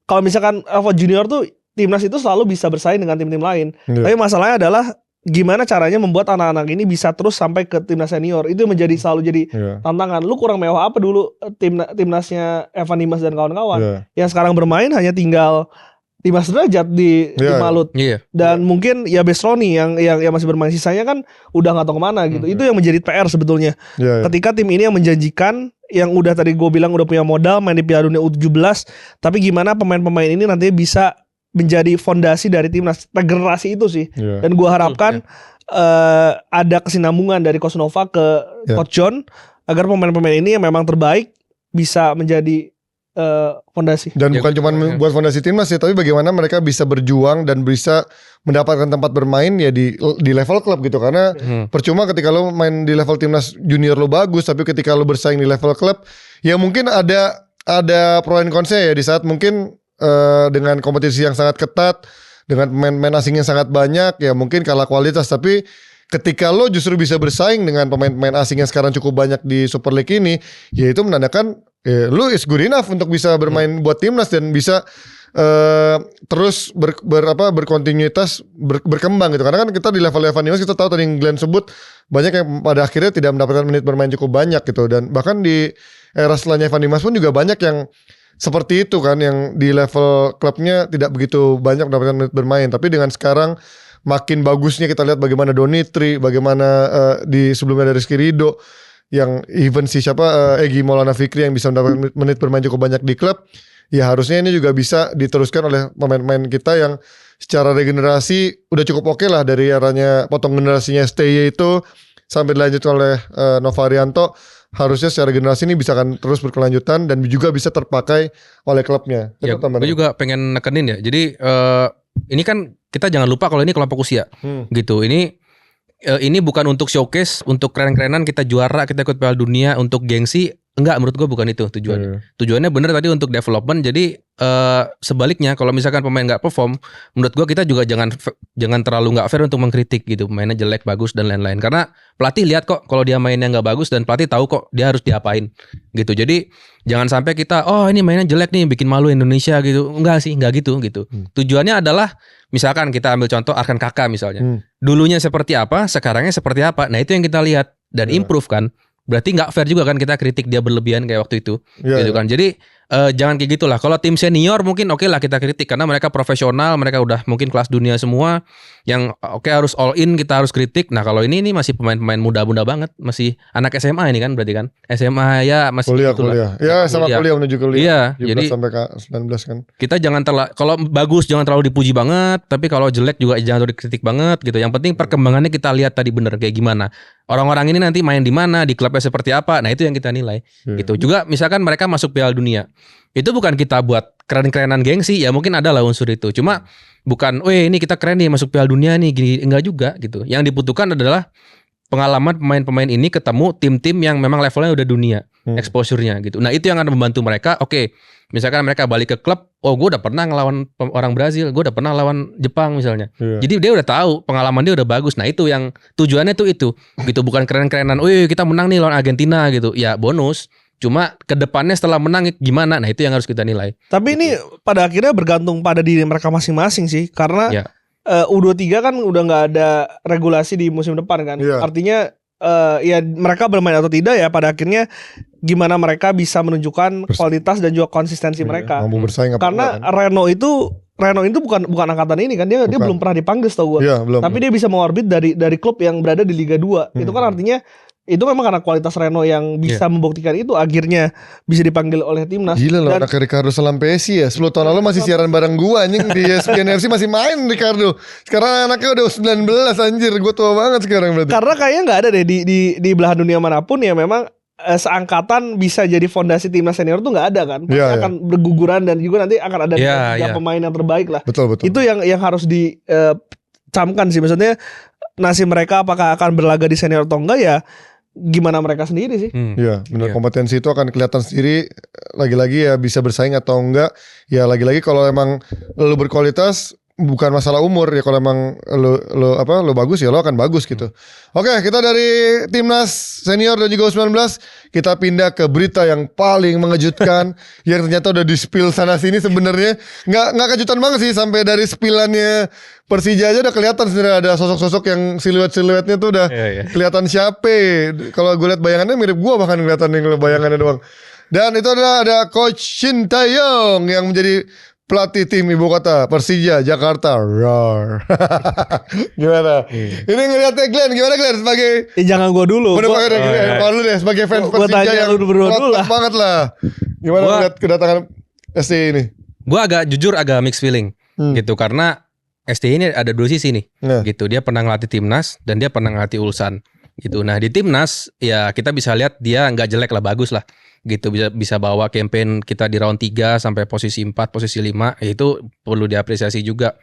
kalau misalkan Alpha Junior tuh timnas itu selalu bisa bersaing dengan tim-tim lain. Tapi masalahnya adalah gimana caranya membuat anak-anak ini bisa terus sampai ke timnas senior. Itu menjadi selalu jadi tantangan. Lu kurang mewah apa dulu timnasnya Evan Dimas dan kawan-kawan. Yang sekarang bermain hanya tinggal Dimas Derajat di Malut. Dan mungkin ya Besroni yang masih bermain, sisanya kan udah gak tahu kemana gitu. Itu yang menjadi PR sebetulnya. Ketika tim ini yang menjanjikan, yang udah tadi gue bilang udah punya modal main di Piala Dunia U17, tapi gimana pemain-pemain ini nantinya bisa menjadi fondasi dari timnas regenerasi itu sih. Dan gue harapkan ada kesinambungan dari Coach Nova ke Coach John, agar pemain-pemain ini yang memang terbaik bisa menjadi fondasi. Dan bukan cuma buat fondasi timnas ya, tapi bagaimana mereka bisa berjuang dan bisa mendapatkan tempat bermain ya di level klub gitu. Karena percuma ketika lo main di level timnas junior lo bagus, tapi ketika lo bersaing di level klub, ya mungkin ada pro and cons ya di saat mungkin dengan kompetisi yang sangat ketat, dengan pemain-pemain asing yang sangat banyak, ya mungkin kalah kualitas. Tapi ketika lo justru bisa bersaing dengan pemain-pemain asing yang sekarang cukup banyak di Super League ini, ya itu menandakan lo is good enough untuk bisa bermain buat timnas dan bisa terus berkontinuitas berkembang gitu. Karena kan kita di level Evan Dimas, kita tahu tadi yang Glenn sebut, banyak yang pada akhirnya tidak mendapatkan menit bermain cukup banyak gitu. Dan bahkan di era setelahnya Evan Dimas pun juga banyak yang seperti itu kan, yang di level klubnya tidak begitu banyak mendapatkan menit bermain. Tapi dengan sekarang makin bagusnya kita lihat bagaimana Donitri, bagaimana di sebelumnya dari Rizky Ridho, yang even Egy Maulana Fikri yang bisa mendapatkan menit bermain cukup banyak di klub. Ya harusnya ini juga bisa diteruskan oleh pemain-pemain kita yang secara regenerasi udah cukup oke lah, dari eranya potong generasinya STY itu sampai dilanjutkan oleh Novarianto. Harusnya secara generasi ini bisa kan terus berkelanjutan dan juga bisa terpakai oleh klubnya. Ya, gue juga pengen nekenin ya. Jadi ini kan kita jangan lupa kalau ini kelompok usia gitu. Ini bukan untuk showcase, untuk keren-kerenan kita juara, kita ikut Piala Dunia untuk gengsi. Enggak, menurut gua bukan itu tujuannya. Tujuannya bener tadi untuk development. Jadi sebaliknya kalau misalkan pemain nggak perform, menurut gua kita juga jangan terlalu nggak fair untuk mengkritik gitu, pemainnya jelek, bagus dan lain-lain. Karena pelatih lihat kok kalau dia mainnya nggak bagus dan pelatih tahu kok dia harus diapain gitu. Jadi jangan sampai kita ini mainnya jelek nih bikin malu Indonesia gitu. Enggak sih, enggak gitu. Tujuannya adalah misalkan kita ambil contoh Arkan Kakak misalnya. Dulunya seperti apa, sekarangnya seperti apa. Nah, itu yang kita lihat dan improve kan. Berarti nggak fair juga kan kita kritik dia berlebihan kayak waktu itu. Gitu kan. Jadi jangan kayak gitulah. Kalau tim senior mungkin oke lah kita kritik karena mereka profesional, mereka udah mungkin kelas dunia semua yang harus all in, kita harus kritik. Nah, kalau ini masih pemain-pemain muda-muda banget, masih anak SMA ini kan berarti kan. SMA ya masih kuliah. Ya, sama kuliah menuju kuliah. Iya, jadi sampai 19 kan. Kita jangan kalau bagus jangan terlalu dipuji banget, tapi kalau jelek juga jangan terlalu dikritik banget gitu. Yang penting perkembangannya kita lihat tadi bener kayak gimana. Orang-orang ini nanti main di mana, di klubnya seperti apa. Nah, itu yang kita nilai. Gitu. Juga misalkan mereka masuk Piala Dunia. Itu bukan kita buat keren-kerenan gengsi, ya mungkin ada lah unsur itu. Cuma bukan, ini kita keren nih masuk Piala Dunia nih, gini enggak juga gitu. Yang dibutuhkan adalah pengalaman pemain-pemain ini ketemu tim-tim yang memang levelnya udah dunia, exposure-nya gitu. Nah, itu yang akan membantu mereka. Oke, misalkan mereka balik ke klub, gue udah pernah ngelawan orang Brazil, gue udah pernah lawan Jepang misalnya. Jadi dia udah tahu, pengalaman dia udah bagus. Nah, itu yang tujuannya tuh itu. Gitu, bukan keren-kerenan, kita menang nih lawan Argentina gitu. Ya, bonus. Cuma kedepannya setelah menang gimana? Nah, itu yang harus kita nilai. Tapi ini pada akhirnya bergantung pada diri mereka masing-masing sih. Karena U23 kan udah nggak ada regulasi di musim depan kan. Artinya ya mereka bermain atau tidak ya pada akhirnya gimana mereka bisa menunjukkan kualitas dan juga konsistensi mereka. Mampu bersaing karena kan? Reno itu bukan angkatan ini kan, dia belum pernah dipanggil setahu gue. Tapi dia bisa mengorbit dari klub yang berada di Liga 2. Itu kan artinya itu memang karena kualitas Reno yang bisa membuktikan itu akhirnya bisa dipanggil oleh timnas. Gila loh, anak Ricardo Salampesi ya. 10 tahun lalu masih siaran bareng gua anjing di ESPN FC masih main Ricardo. Sekarang anaknya udah 19 anjir, gua tua banget sekarang berarti. Karena kayaknya nggak ada deh di belahan dunia manapun ya memang seangkatan bisa jadi fondasi timnas senior tuh nggak ada kan. Akan berguguran dan juga nanti akan ada pemain yang terbaik lah. Betul. Itu yang harus dicamkan sih, maksudnya nasib mereka apakah akan berlaga di senior atau enggak ya gimana mereka sendiri sih. Iya, benar. Kompetensi itu akan kelihatan sendiri. Lagi-lagi ya bisa bersaing atau enggak. Ya lagi-lagi kalau emang lu berkualitas bukan masalah umur ya, kalau emang lu bagus ya lo akan bagus gitu. Oke, kita dari timnas senior dan juga U19 kita pindah ke berita yang paling mengejutkan yang ternyata udah di-spill sana sini sebenarnya. Nggak kejutan banget sih, sampai dari spillannya Persija aja udah kelihatan sebenarnya ada sosok-sosok yang siluet-siluetnya tuh udah kelihatan siapa. Kalau gue lihat bayangannya mirip gue, bahkan kelihatan yang bayangannya doang. Dan itu ada Coach Shin Tae-yong yang menjadi pelatih tim ibu kota Persija Jakarta. Roar. Gimana? Ini ngeliatnya Glenn, gimana Glenn sebagai jangan gue dulu. Kalau lu deh sebagai fans Persija yang klotok banget lah. Gimana ngeliat kedatangan ST ini? Gue jujur agak mixed feeling gitu, karena ST ini ada dua sisi nih. Gitu, dia pernah ngelatih timnas dan dia pernah ngelatih Ulsan. Gitu. Nah, di timnas ya kita bisa lihat dia nggak jelek lah, bagus lah. Gitu, bisa bawa campaign kita di round 3 sampai posisi 4, posisi 5, itu perlu diapresiasi juga.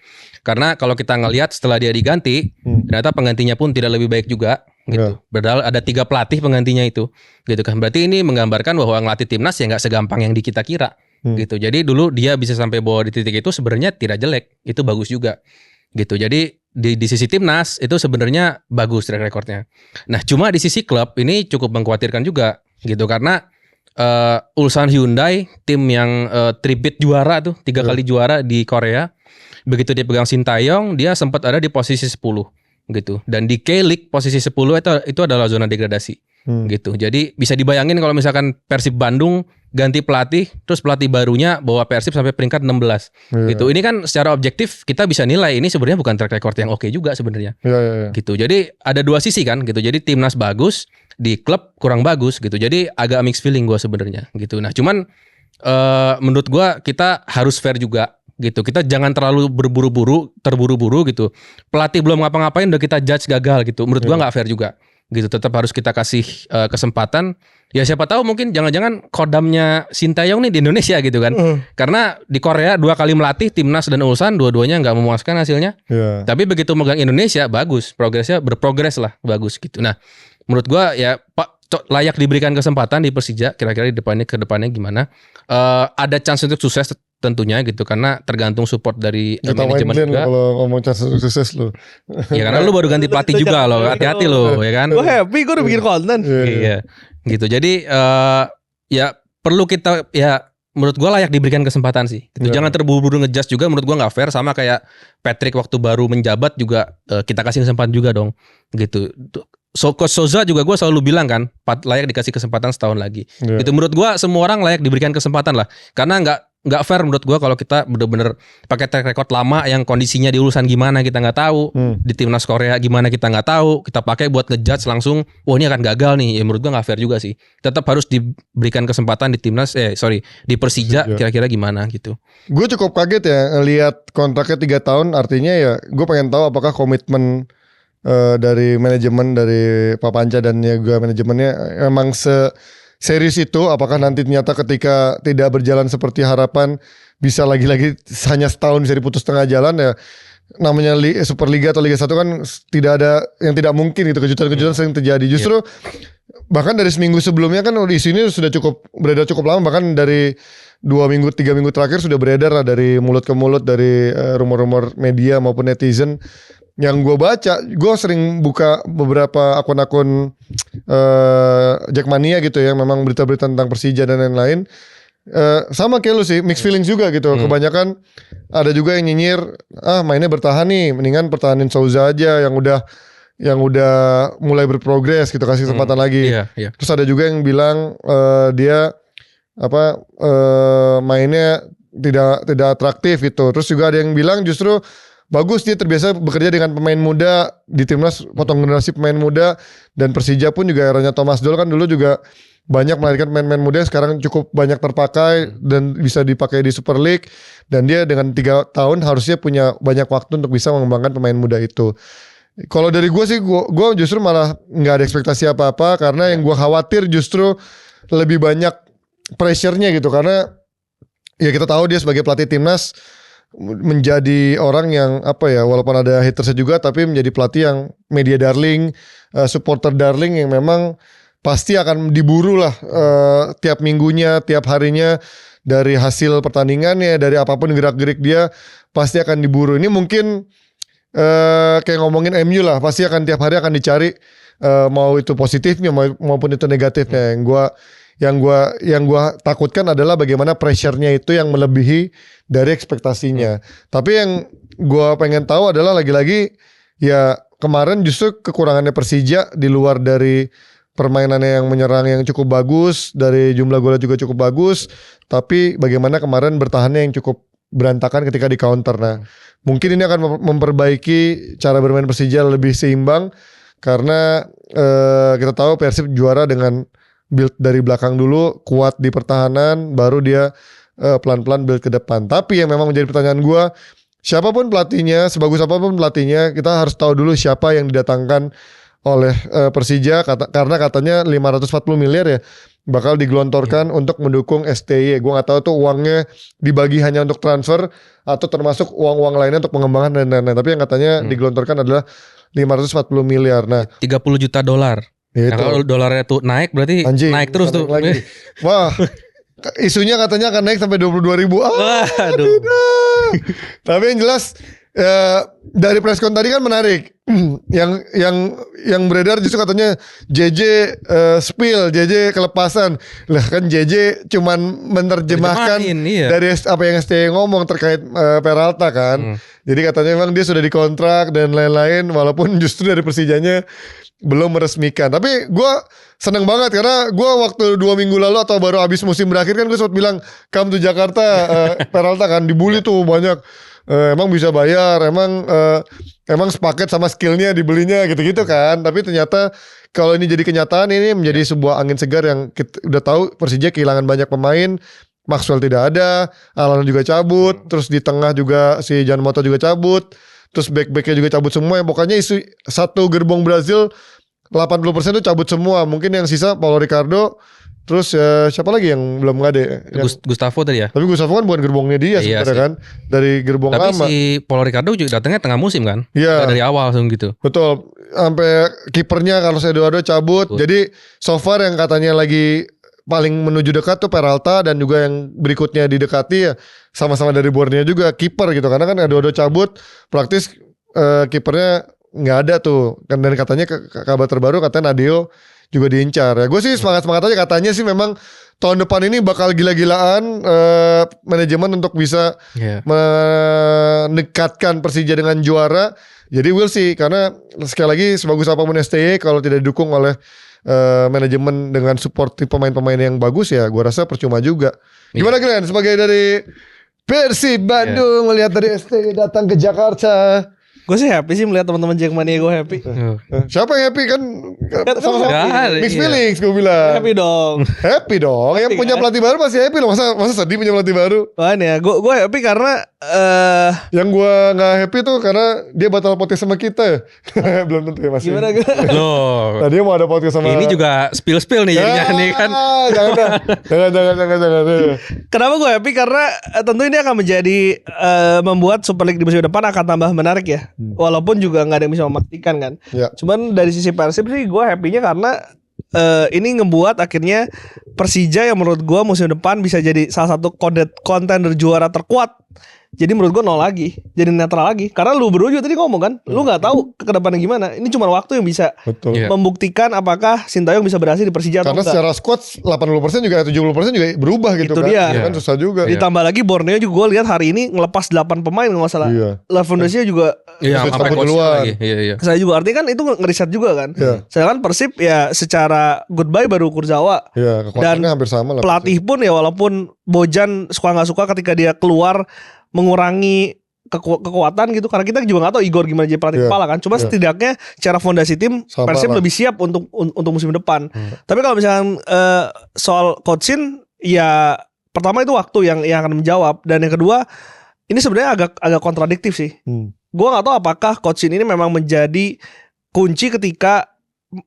Karena kalau kita ngelihat setelah dia diganti, ternyata penggantinya pun tidak lebih baik juga gitu. Padahal ada 3 pelatih penggantinya itu. Gitu kan. Berarti ini menggambarkan bahwa ngelatih timnas ya nggak segampang yang kita kira. Gitu. Jadi dulu dia bisa sampai bawa di titik itu sebenarnya tidak jelek, itu bagus juga. Gitu. Jadi di sisi timnas itu sebenarnya bagus track recordnya. Nah, cuma di sisi klub ini cukup mengkhawatirkan juga gitu, karena Ulsan Hyundai, tim yang tripit juara tuh, 3 kali juara di Korea. Begitu dia pegang Shin Tae-yong, dia sempat ada di posisi 10 gitu. Dan di K-League posisi 10 itu adalah zona degradasi. Gitu. Jadi bisa dibayangin kalau misalkan Persib Bandung ganti pelatih, terus pelatih barunya bawa Persib sampai peringkat 16. Gitu. Ini kan secara objektif kita bisa nilai ini sebenarnya bukan track record yang oke juga sebenarnya. Gitu. Jadi ada dua sisi kan gitu. Jadi timnas bagus, di klub kurang bagus gitu. Jadi agak mixed feeling gue sebenarnya gitu. Nah, cuman menurut gue kita harus fair juga gitu. Kita jangan terlalu terburu-buru gitu. Pelatih belum ngapa-ngapain udah kita judge gagal gitu. Menurut gue nggak fair juga. Gitu, tetap harus kita kasih kesempatan. Ya siapa tahu mungkin jangan-jangan kodamnya Shin Tae-yong nih di Indonesia gitu kan. Karena di Korea 2 kali melatih timnas dan Ulsan, dua-duanya nggak memuaskan hasilnya. Tapi begitu megang Indonesia bagus, berprogres lah, bagus gitu. Nah, menurut gua ya layak diberikan kesempatan di Persija kira-kira ke depannya gimana. Ada chance untuk sukses tentunya gitu karena tergantung support dari manajemen juga. Kalau ngomong chance sukses lu. Ya karena lu baru ganti pelatih juga loh, hati-hati lo ya kan. Gue happy, gue udah bikin konten. Iya. Gitu. Jadi ya perlu kita ya menurut gue layak diberikan kesempatan sih. Gitu. Jangan terburu-buru ngejudge juga, menurut gue nggak fair. Sama kayak Patrick waktu baru menjabat juga kita kasih kesempatan juga dong. Gitu. Coach Souza juga gue selalu bilang kan layak dikasih kesempatan setahun lagi. Gitu menurut gue semua orang layak diberikan kesempatan lah. Karena nggak fair menurut gue kalau kita bener-bener pakai track record lama yang kondisinya di urusan gimana kita nggak tahu, di timnas Korea gimana kita nggak tahu, kita pakai buat ngejudge langsung, wah ini akan gagal nih. Ya menurut gue nggak fair juga sih. Tetap harus diberikan kesempatan di timnas, di Persija kira-kira gimana gitu. Gue cukup kaget ya ngelihat kontraknya 3 tahun, artinya ya gue pengen tahu apakah komitmen dari manajemen dari Pak Panca dan juga manajemennya emang serius itu, apakah nanti ternyata ketika tidak berjalan seperti harapan bisa lagi-lagi hanya setahun bisa diputus tengah jalan ya. Namanya Superliga atau Liga 1 kan tidak ada yang tidak mungkin gitu, kejutan-kejutan sering terjadi. Justru bahkan dari seminggu sebelumnya kan isu ini sudah beredar cukup lama, bahkan dari 2 minggu 3 minggu terakhir sudah beredar lah dari mulut ke mulut dari rumor-rumor media maupun netizen. Yang gue baca, gue sering buka beberapa akun-akun Jackmania gitu ya, memang berita-berita tentang Persija dan lain-lain. Sama kayak lu sih, mixed feelings juga gitu. Kebanyakan ada juga yang nyinyir, mainnya bertahan nih, mendingan pertahanin Souza aja yang udah mulai berprogres gitu, kasih kesempatan lagi. Iya. Terus ada juga yang bilang dia mainnya tidak atraktif gitu. Terus juga ada yang bilang justru bagus, dia terbiasa bekerja dengan pemain muda di timnas, potong generasi pemain muda, dan Persija pun juga eranya Thomas Doll kan dulu juga banyak melahirkan pemain-pemain muda yang sekarang cukup banyak terpakai dan bisa dipakai di Super League, dan dia dengan 3 tahun harusnya punya banyak waktu untuk bisa mengembangkan pemain muda itu. Kalau dari gue sih, gue justru malah nggak ada ekspektasi apa-apa, karena yang gue khawatir justru lebih banyak pressure-nya gitu, karena ya kita tahu dia sebagai pelatih timnas menjadi orang yang walaupun ada hatersnya juga, tapi menjadi pelatih yang media darling, supporter darling yang memang pasti akan diburu lah tiap minggunya, tiap harinya, dari hasil pertandingannya, dari apapun gerak-gerik dia pasti akan diburu. Ini mungkin kayak ngomongin MU lah, pasti akan tiap hari akan dicari, mau itu positifnya maupun itu negatifnya. Yang gua takutkan adalah bagaimana pressure-nya itu yang melebihi dari ekspektasinya. Tapi yang gua pengen tahu adalah lagi-lagi ya kemarin justru kekurangannya Persija di luar dari permainannya yang menyerang yang cukup bagus, dari jumlah golnya juga cukup bagus, tapi bagaimana kemarin bertahannya yang cukup berantakan ketika di counter. Nah, mungkin ini akan memperbaiki cara bermain Persija lebih seimbang, karena kita tahu Persib juara dengan build dari belakang dulu, kuat di pertahanan, baru dia pelan-pelan build ke depan. Tapi yang memang menjadi pertanyaan gue, siapapun pelatihnya, sebagus apapun pelatihnya, kita harus tahu dulu siapa yang didatangkan oleh Persija, karena katanya 540 miliar ya bakal digelontorkan untuk mendukung STY. Gue gak tahu tuh uangnya dibagi hanya untuk transfer atau termasuk uang-uang lainnya untuk pengembangan dan lain-lain. Tapi yang katanya digelontorkan adalah 540 miliar. Nah, $30 juta. Nah, kalau dolarnya tuh naik berarti naik terus tuh. Lagi. Wah, isunya katanya akan naik sampai 22.000. Aduh. Tapi yang jelas dari preskon tadi kan menarik. Yang beredar justru katanya JJ spill, JJ kelepasan. Lah kan JJ cuman menerjemahkan dari apa yang STY ngomong terkait Peralta kan. Jadi katanya memang dia sudah dikontrak dan lain-lain, walaupun justru dari Persijanya belum meresmikan. Tapi gue seneng banget karena gue waktu 2 minggu lalu atau baru habis musim berakhir kan gue sempat bilang come to Jakarta, Peralta kan dibully tuh banyak. Emang bisa bayar, emang sepaket sama skillnya dibelinya gitu-gitu kan. Tapi ternyata kalau ini jadi kenyataan, ini menjadi sebuah angin segar yang kita udah tahu Persija kehilangan banyak pemain. Maxwell tidak ada, Alan juga cabut, terus di tengah juga si Jan Moto juga cabut, terus back-backnya juga cabut semua. Pokoknya isu satu gerbong Brazil 80% itu cabut semua. Mungkin yang sisa Paulo Ricardo, terus siapa lagi yang belum ngade? Gustavo tadi ya. Tapi Gustavo kan bukan gerbongnya dia sebenarnya kan, dari gerbong lama. Tapi si Paulo Ricardo juga datangnya tengah musim kan? Iya. Dari awal langsung gitu. Betul. sampai kipernya Carlos Eduardo cabut. Jadi so far yang katanya lagi paling menuju dekat tuh Peralta, dan juga yang berikutnya didekati ya sama-sama dari Borneo juga kiper gitu, karena kan Eduardo cabut praktis kipernya nggak ada tuh kan, dan katanya kabar terbaru katanya Nadeo juga diincar ya. Gue sih semangat aja, katanya sih memang tahun depan ini bakal gila-gilaan manajemen untuk bisa mendekatkan Persija dengan juara. Jadi we'll see, karena sekali lagi sebagus apapun STY kalau tidak didukung oleh manajemen dengan support pemain-pemain yang bagus ya gue rasa percuma juga. Gimana kalian sebagai dari Persib Bandung melihat dari STY datang ke Jakarta? Gue sih happy sih melihat teman-teman Jackmania gue happy. Siapa yang happy kan? Sama-sama mixed feelings gue bilang. Happy dong. Happy dong. Yang punya pelatih baru pasti happy loh. Masa sedih punya pelatih baru? Makanya gue happy karena yang gue nggak happy tuh karena dia batal podcast sama kita ya. Belum tentu ya masih. Gimana gue? Loh. Tadi mau ada podcast sama. Ini juga spill nih jadinya nih kan. Jangan. Kenapa gue happy? Karena tentu ini akan menjadi membuat Super League di musim depan akan tambah menarik ya. Walaupun juga nggak ada yang bisa memastikan kan. Ya. Cuman dari sisi Persib sih gue happy-nya karena ini ngebuat akhirnya Persija yang menurut gue musim depan bisa jadi salah satu kontender juara terkuat. Jadi menurut gue nol lagi, jadi netral lagi. Karena lu berdua juga tadi ngomong kan, lu nggak tahu ke depannya gimana. Ini cuma waktu yang bisa membuktikan apakah Sintayong bisa berhasil di Persija atau enggak. Karena secara squad 80% juga 70% juga berubah gitu itu kan. Dia. Kan susah juga. Ditambah lagi Borneo juga gue lihat hari ini ngelepas 8 pemain kalau nggak salah. La Fondasinya juga sampai duluan. Iya. Saya juga artinya kan itu ngeriset juga kan. Sedangkan Persib ya secara goodbye baru Kurzawa. Dan hampir sama lah. Pelatih pun ya walaupun Bojan suka nggak suka ketika dia keluar mengurangi kekuatan gitu, karena kita juga nggak tahu Igor gimana jadi pelatih kepala kan. Cuma setidaknya secara fondasi tim sama Persib lebih siap untuk musim depan. Tapi kalau misalkan soal coachin ya pertama itu waktu yang akan menjawab, dan yang kedua ini sebenarnya agak kontradiktif sih. Gue nggak tahu apakah coachin ini memang menjadi kunci ketika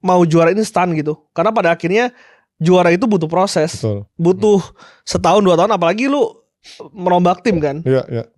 mau juara instan gitu, karena pada akhirnya juara itu butuh proses. Butuh setahun 2 tahun, apalagi lu merombak tim kan. Iya.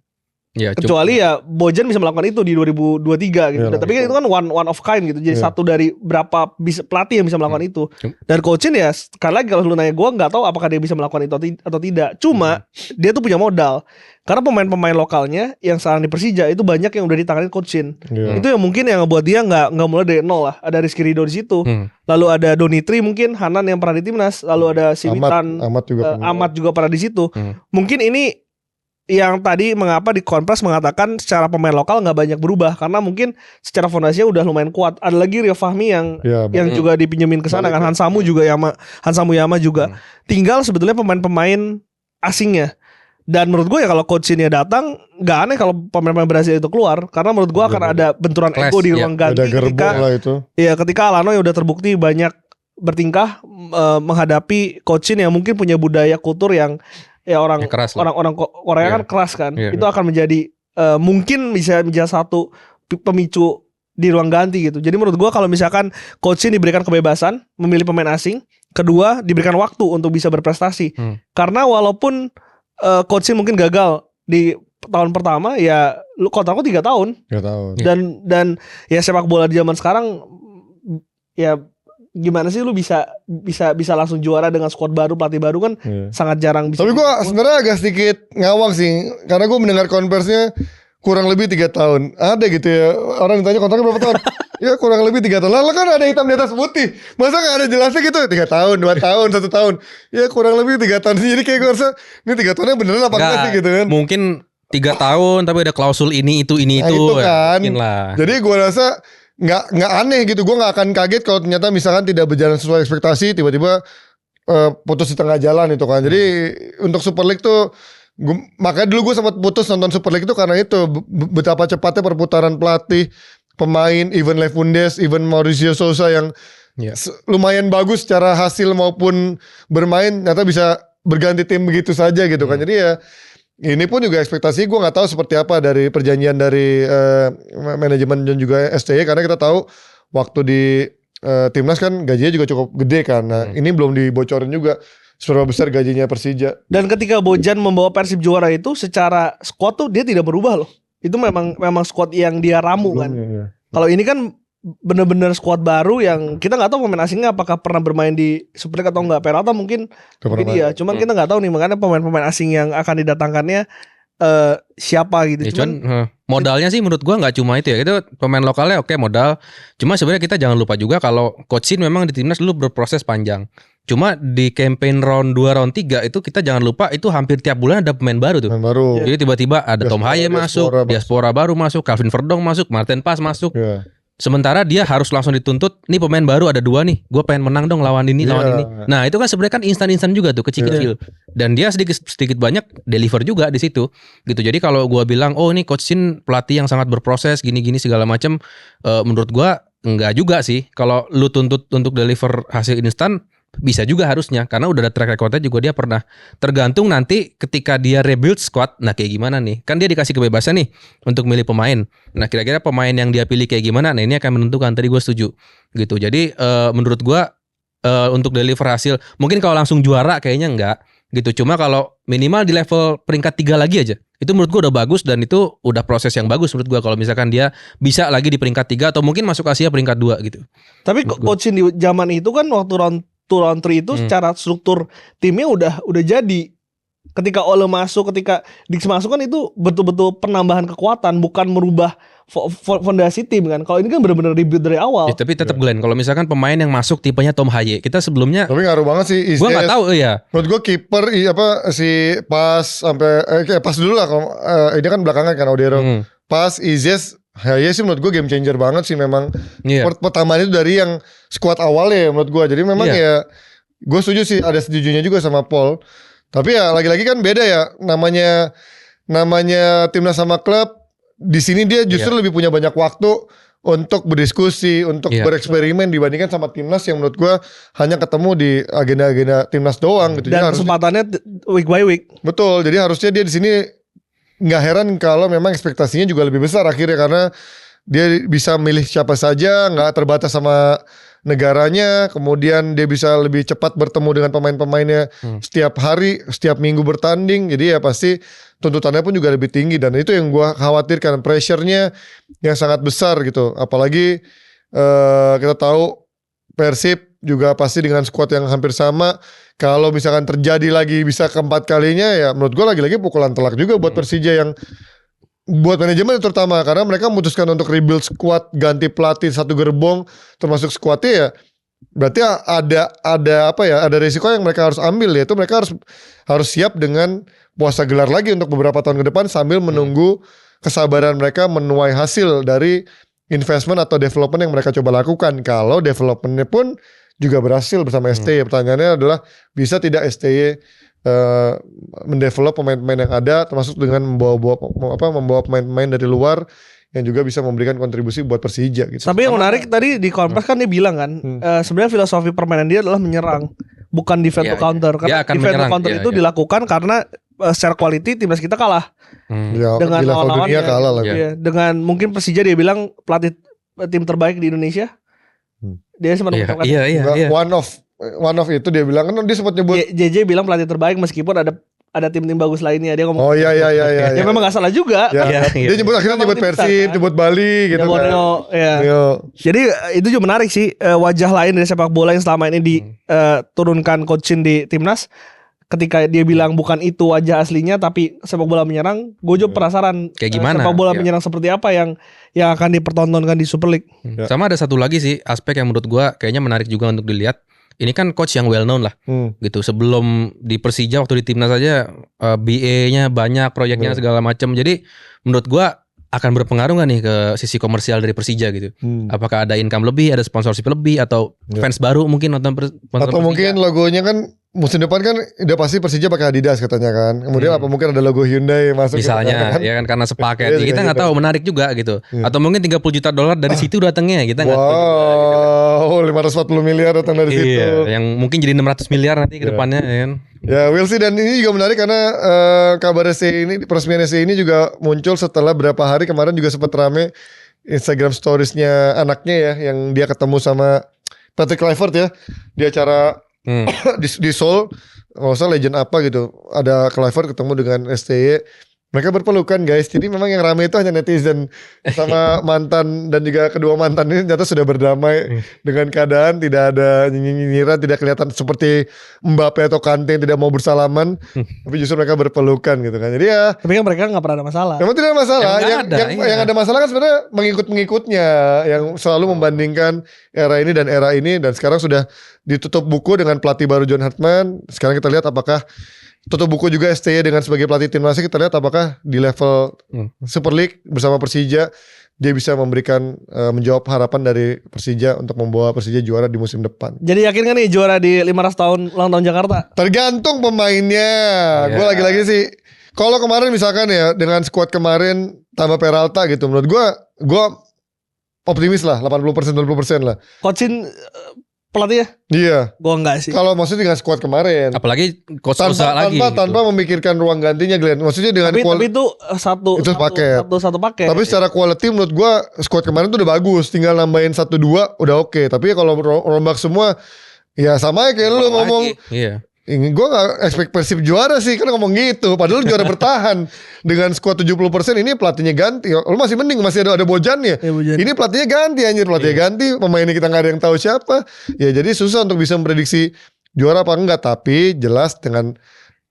Kecuali ya Bojan bisa melakukan itu di 2023 gitu. Tapi kan itu kan one of kind gitu. Jadi satu dari berapa pelatih yang bisa melakukan itu. Dan coachin ya sekali lagi kalau lu nanya gue nggak tahu apakah dia bisa melakukan itu atau tidak. Cuma dia tuh punya modal. Karena pemain-pemain lokalnya yang sekarang di Persija itu banyak yang udah ditangani coachin. Itu yang mungkin yang ngebuat dia nggak mulai dari nol lah. Ada Rizky Ridho di situ. Lalu ada Donitri mungkin, Hanan yang pernah di timnas. Lalu ada Siwitan, Amat juga pernah di situ. Mungkin ini yang tadi mengapa di Konpres mengatakan secara pemain lokal nggak banyak berubah, karena mungkin secara fondasinya udah lumayan kuat. Ada lagi Rio Fahmi yang juga dipinjemin ke sana kan, Hansamu Yama juga. Tinggal sebetulnya pemain-pemain asingnya. Dan menurut gue ya kalau coach ini datang nggak aneh kalau pemain-pemain Brasil itu keluar, karena menurut gue akan ada benturan ego di ruang ganti ketika Alano yang udah terbukti banyak bertingkah menghadapi coach yang mungkin punya budaya kultur yang orang Korea kan keras kan. Itu akan menjadi mungkin bisa menjadi satu pemicu di ruang ganti gitu. Jadi menurut gue kalau misalkan coach ini diberikan kebebasan memilih pemain asing, kedua diberikan waktu untuk bisa berprestasi. Karena walaupun coach mungkin gagal di tahun pertama, ya lu kontrakku 3 tahun. Dan ya sepak bola di zaman sekarang ya gimana sih lu bisa langsung juara dengan squad baru, pelatih baru kan sangat jarang bisa. Tapi gue sebenarnya agak sedikit ngawang sih, karena gue mendengar konversinya kurang lebih 3 tahun. Ada gitu ya, orang ditanya kontraknya berapa tahun? Ya kurang lebih 3 tahun. Lalu kan ada hitam di atas putih. Masa gak ada jelasnya gitu? 3 tahun, 2 tahun, 1 tahun. Ya kurang lebih 3 tahun. Jadi kayak gue rasa ini 3 tahunnya beneran apa enggak sih gitu kan? Mungkin 3 tahun tapi ada klausul ini itu kan. Mungkin lah. Jadi gue rasa nggak aneh gitu. Gue nggak akan kaget kalau ternyata misalkan tidak berjalan sesuai ekspektasi, tiba-tiba putus di tengah jalan itu kan. Jadi untuk Super League tuh makanya dulu gue sempat putus nonton Super League itu karena itu betapa cepatnya perputaran pelatih, pemain, even Lefundes, even Mauricio Sousa yang lumayan bagus secara hasil maupun bermain, ternyata bisa berganti tim begitu saja gitu kan. Jadi ya ini pun juga ekspektasi gue nggak tahu seperti apa dari perjanjian dari manajemen dan juga STY, karena kita tahu waktu di timnas kan gajinya juga cukup gede kan. Nah ini belum dibocorin juga seberapa besar gajinya Persija. Dan ketika Bojan membawa Persib juara itu secara squad tuh dia tidak berubah loh. Itu memang squad yang dia ramu kan. Kalau ini kan bener-bener squad baru yang kita nggak tahu pemain asingnya apakah pernah bermain di Super League atau enggak. Peralta mungkin iya, cuman kita nggak tahu nih makanya pemain-pemain asing yang akan didatangkannya siapa gitu. Ya, cuman modalnya sih menurut gua nggak cuma itu ya. Itu pemain lokalnya oke modal. Cuma sebenarnya kita jangan lupa juga kalau Coach Shin memang di timnas dulu berproses panjang. Cuma di campaign round 2 round 3 itu kita jangan lupa itu hampir tiap bulan ada pemain baru tuh. Pemain baru. Jadi tiba-tiba ada Tom Haye masuk, Diaspora baru masuk, Calvin Verdong masuk, Martin Pas masuk. Sementara dia harus langsung dituntut, nih pemain baru ada 2 nih, gue pengen menang dong lawan ini, lawan ini. Nah itu kan sebenarnya kan instan-instan juga tuh, kecil-kecil. Dan dia sedikit banyak deliver juga di situ, gitu. Jadi kalau gue bilang, oh ini Coach Shin pelatih yang sangat berproses, gini-gini segala macam, menurut gue enggak juga sih. Kalau lu tuntut untuk deliver hasil instan, bisa juga harusnya, karena udah ada track recordnya juga dia pernah. Tergantung nanti ketika dia rebuild squad, nah kayak gimana nih? Kan dia dikasih kebebasan nih untuk milih pemain. Nah kira-kira pemain yang dia pilih kayak gimana? Nah ini akan menentukan. Tadi gue setuju, gitu. Jadi menurut gue untuk deliver hasil, mungkin kalau langsung juara kayaknya enggak, gitu. Cuma kalau minimal di level peringkat 3 lagi aja, itu menurut gue udah bagus dan itu udah proses yang bagus menurut gue. Kalau misalkan dia bisa lagi di peringkat 3 atau mungkin masuk Asia peringkat 2 gitu. Tapi Coach Shin di zaman itu kan waktu round 3 itu secara struktur timnya udah jadi. Ketika Ole masuk, ketika Dix masuk kan itu betul-betul penambahan kekuatan, bukan merubah fondasi tim kan. Kalau ini kan benar-benar rebuild dari awal. Ya, tapi tetap Glenn, kalau misalkan pemain yang masuk tipenya Tom Haye, kita sebelumnya. Tapi ngaruh banget sih. Gue nggak tahu ya. Menurut gue kiper si Pas sampai Pas dulu lah. Kalau ini kan belakangan kan Odero. Pas Izes. Haye sih menurut gue game changer banget sih memang. Pertamanya itu dari yang squad awalnya ya menurut gue. Jadi memang ya gue setuju sih, ada setujunya juga sama Paul. Tapi ya lagi-lagi kan beda ya, namanya timnas sama klub. Di sini dia justru lebih punya banyak waktu untuk berdiskusi, untuk bereksperimen dibandingkan sama timnas yang menurut gue hanya ketemu di agenda-agenda timnas doang gitu. Dan kesempatannya week by week. Betul. Jadi harusnya dia di sini nggak heran kalau memang ekspektasinya juga lebih besar akhirnya, karena dia bisa milih siapa saja, nggak terbatas sama negaranya, kemudian dia bisa lebih cepat bertemu dengan pemain-pemainnya setiap hari, setiap minggu bertanding. Jadi ya pasti tuntutannya pun juga lebih tinggi, dan itu yang gue khawatirkan, pressure-nya yang sangat besar gitu. Apalagi kita tahu Persib juga pasti dengan skuad yang hampir sama. Kalau misalkan terjadi lagi bisa keempat kalinya, ya menurut gue lagi-lagi pukulan telak juga buat Persija, yang buat manajemen terutama, karena mereka memutuskan untuk rebuild skuad, ganti pelatih satu gerbong termasuk skuadnya ya. Berarti ada risiko yang mereka harus ambil, yaitu mereka harus siap dengan puasa gelar lagi untuk beberapa tahun ke depan sambil menunggu kesabaran mereka menuai hasil dari investment atau development yang mereka coba lakukan. Kalau developmentnya pun juga berhasil bersama STY. Pertanyaannya adalah bisa tidak STY mendevelop pemain-pemain yang ada, termasuk dengan membawa pemain-pemain dari luar yang juga bisa memberikan kontribusi buat Persija gitu. Tapi yang menarik tadi di Kompres kan dia bilang kan, sebenarnya filosofi permainan dia adalah menyerang, bukan defend to counter. Karena defend to counter itu dilakukan karena secara quality timnas kita kalah. Dengan di level dunia kalah lah. Dengan mungkin Persija dia bilang pelatih tim terbaik di Indonesia. Dia sempat mengatakan one of itu dia bilang, kan dia sempat nyebut JJ bilang pelatih terbaik meskipun ada tim-tim bagus lainnya. Dia ngomong ya memang gak salah juga. Dia nyebut akhirnya nyebut Persib, nyebut Bali gitu kan. Jadi itu juga menarik sih, wajah lain dari sepak bola yang selama ini diturunkan Coach Shin di timnas. Ketika dia bilang bukan itu wajah aslinya tapi sepak bola menyerang, gue juga penasaran kayak gimana sepak bola menyerang seperti apa yang akan dipertontonkan di Super League. Sama ada satu lagi sih aspek yang menurut gue kayaknya menarik juga untuk dilihat. Ini kan coach yang well known lah, gitu. Sebelum di Persija waktu di timnas aja BA-nya banyak, proyeknya segala macam. Jadi menurut gue akan berpengaruh gak nih ke sisi komersial dari Persija gitu? Apakah ada income lebih, ada sponsorship lebih, atau fans baru mungkin nonton sponsor atau Persija? Mungkin logonya kan musim depan kan udah pasti Persija pakai Adidas katanya kan. Kemudian apa mungkin ada logo Hyundai masuk misalnya gitu, ya kan karena sepaket. Kita nggak tahu, menarik juga gitu. Atau mungkin $30 juta dari situ datangnya, kita nggak tahu. Wow, 540 miliar datang dari situ. Yang mungkin jadi 600 miliar nanti ke depannya ya kan. Ya, we'll see. Dan ini juga menarik karena kabar SC ini, peresmian SC ini juga muncul setelah berapa hari kemarin juga sempat rame Instagram storiesnya anaknya ya, yang dia ketemu sama Patrick Kluivert ya di acara di Seoul, nggak usah legend apa gitu, ada Kluivert ketemu dengan STY Mereka berpelukan guys. Jadi memang yang rame itu hanya netizen sama mantan dan juga kedua mantan ini ternyata sudah berdamai dengan keadaan, tidak ada nyinyiran, tidak kelihatan seperti Mbappe atau Kante yang tidak mau bersalaman, tapi justru mereka berpelukan gitu kan. Jadi ya. Tapi kan mereka nggak pernah ada masalah. Memang tidak ada masalah. Yang ada masalah kan sebenarnya pengikut-pengikutnya yang selalu membandingkan era ini dan sekarang sudah ditutup buku dengan pelatih baru John Hartman. Sekarang kita lihat apakah tutup buku juga STY dengan sebagai pelatih timnas. Kita lihat apakah di level Super League bersama Persija dia bisa memberikan menjawab harapan dari Persija untuk membawa Persija juara di musim depan. Jadi yakin kan nih juara di 500 tahun ulang tahun Jakarta? Tergantung pemainnya. Gue lagi-lagi sih kalau kemarin misalkan ya dengan skuad kemarin tambah Peralta gitu, menurut gue optimis lah 80% lah. Coachin pelatih ya? Iya. Gue enggak sih. Kalau maksudnya dengan skuad kemarin. Apalagi coach Uza lagi. Tanpa memikirkan ruang gantinya Glenn. Maksudnya dengan tapi itu satu paket. Tapi secara quality menurut gua skuad kemarin tuh udah bagus. Tinggal nambahin 1-2 udah oke. Tapi kalau rombak semua ya sama aja kayak lu ngomong. Iya. Ini gue gak expect Persib juara sih. Kan ngomong gitu. Padahal juara bertahan. Dengan skuad 70% ini pelatihnya ganti. Lu masih mending masih ada Bojannya. Bojan. Ini pelatihnya ganti anjir. Pelatihnya ganti. Pemainnya kita gak ada yang tahu siapa. Ya jadi susah untuk bisa memprediksi juara apa enggak. Tapi jelas dengan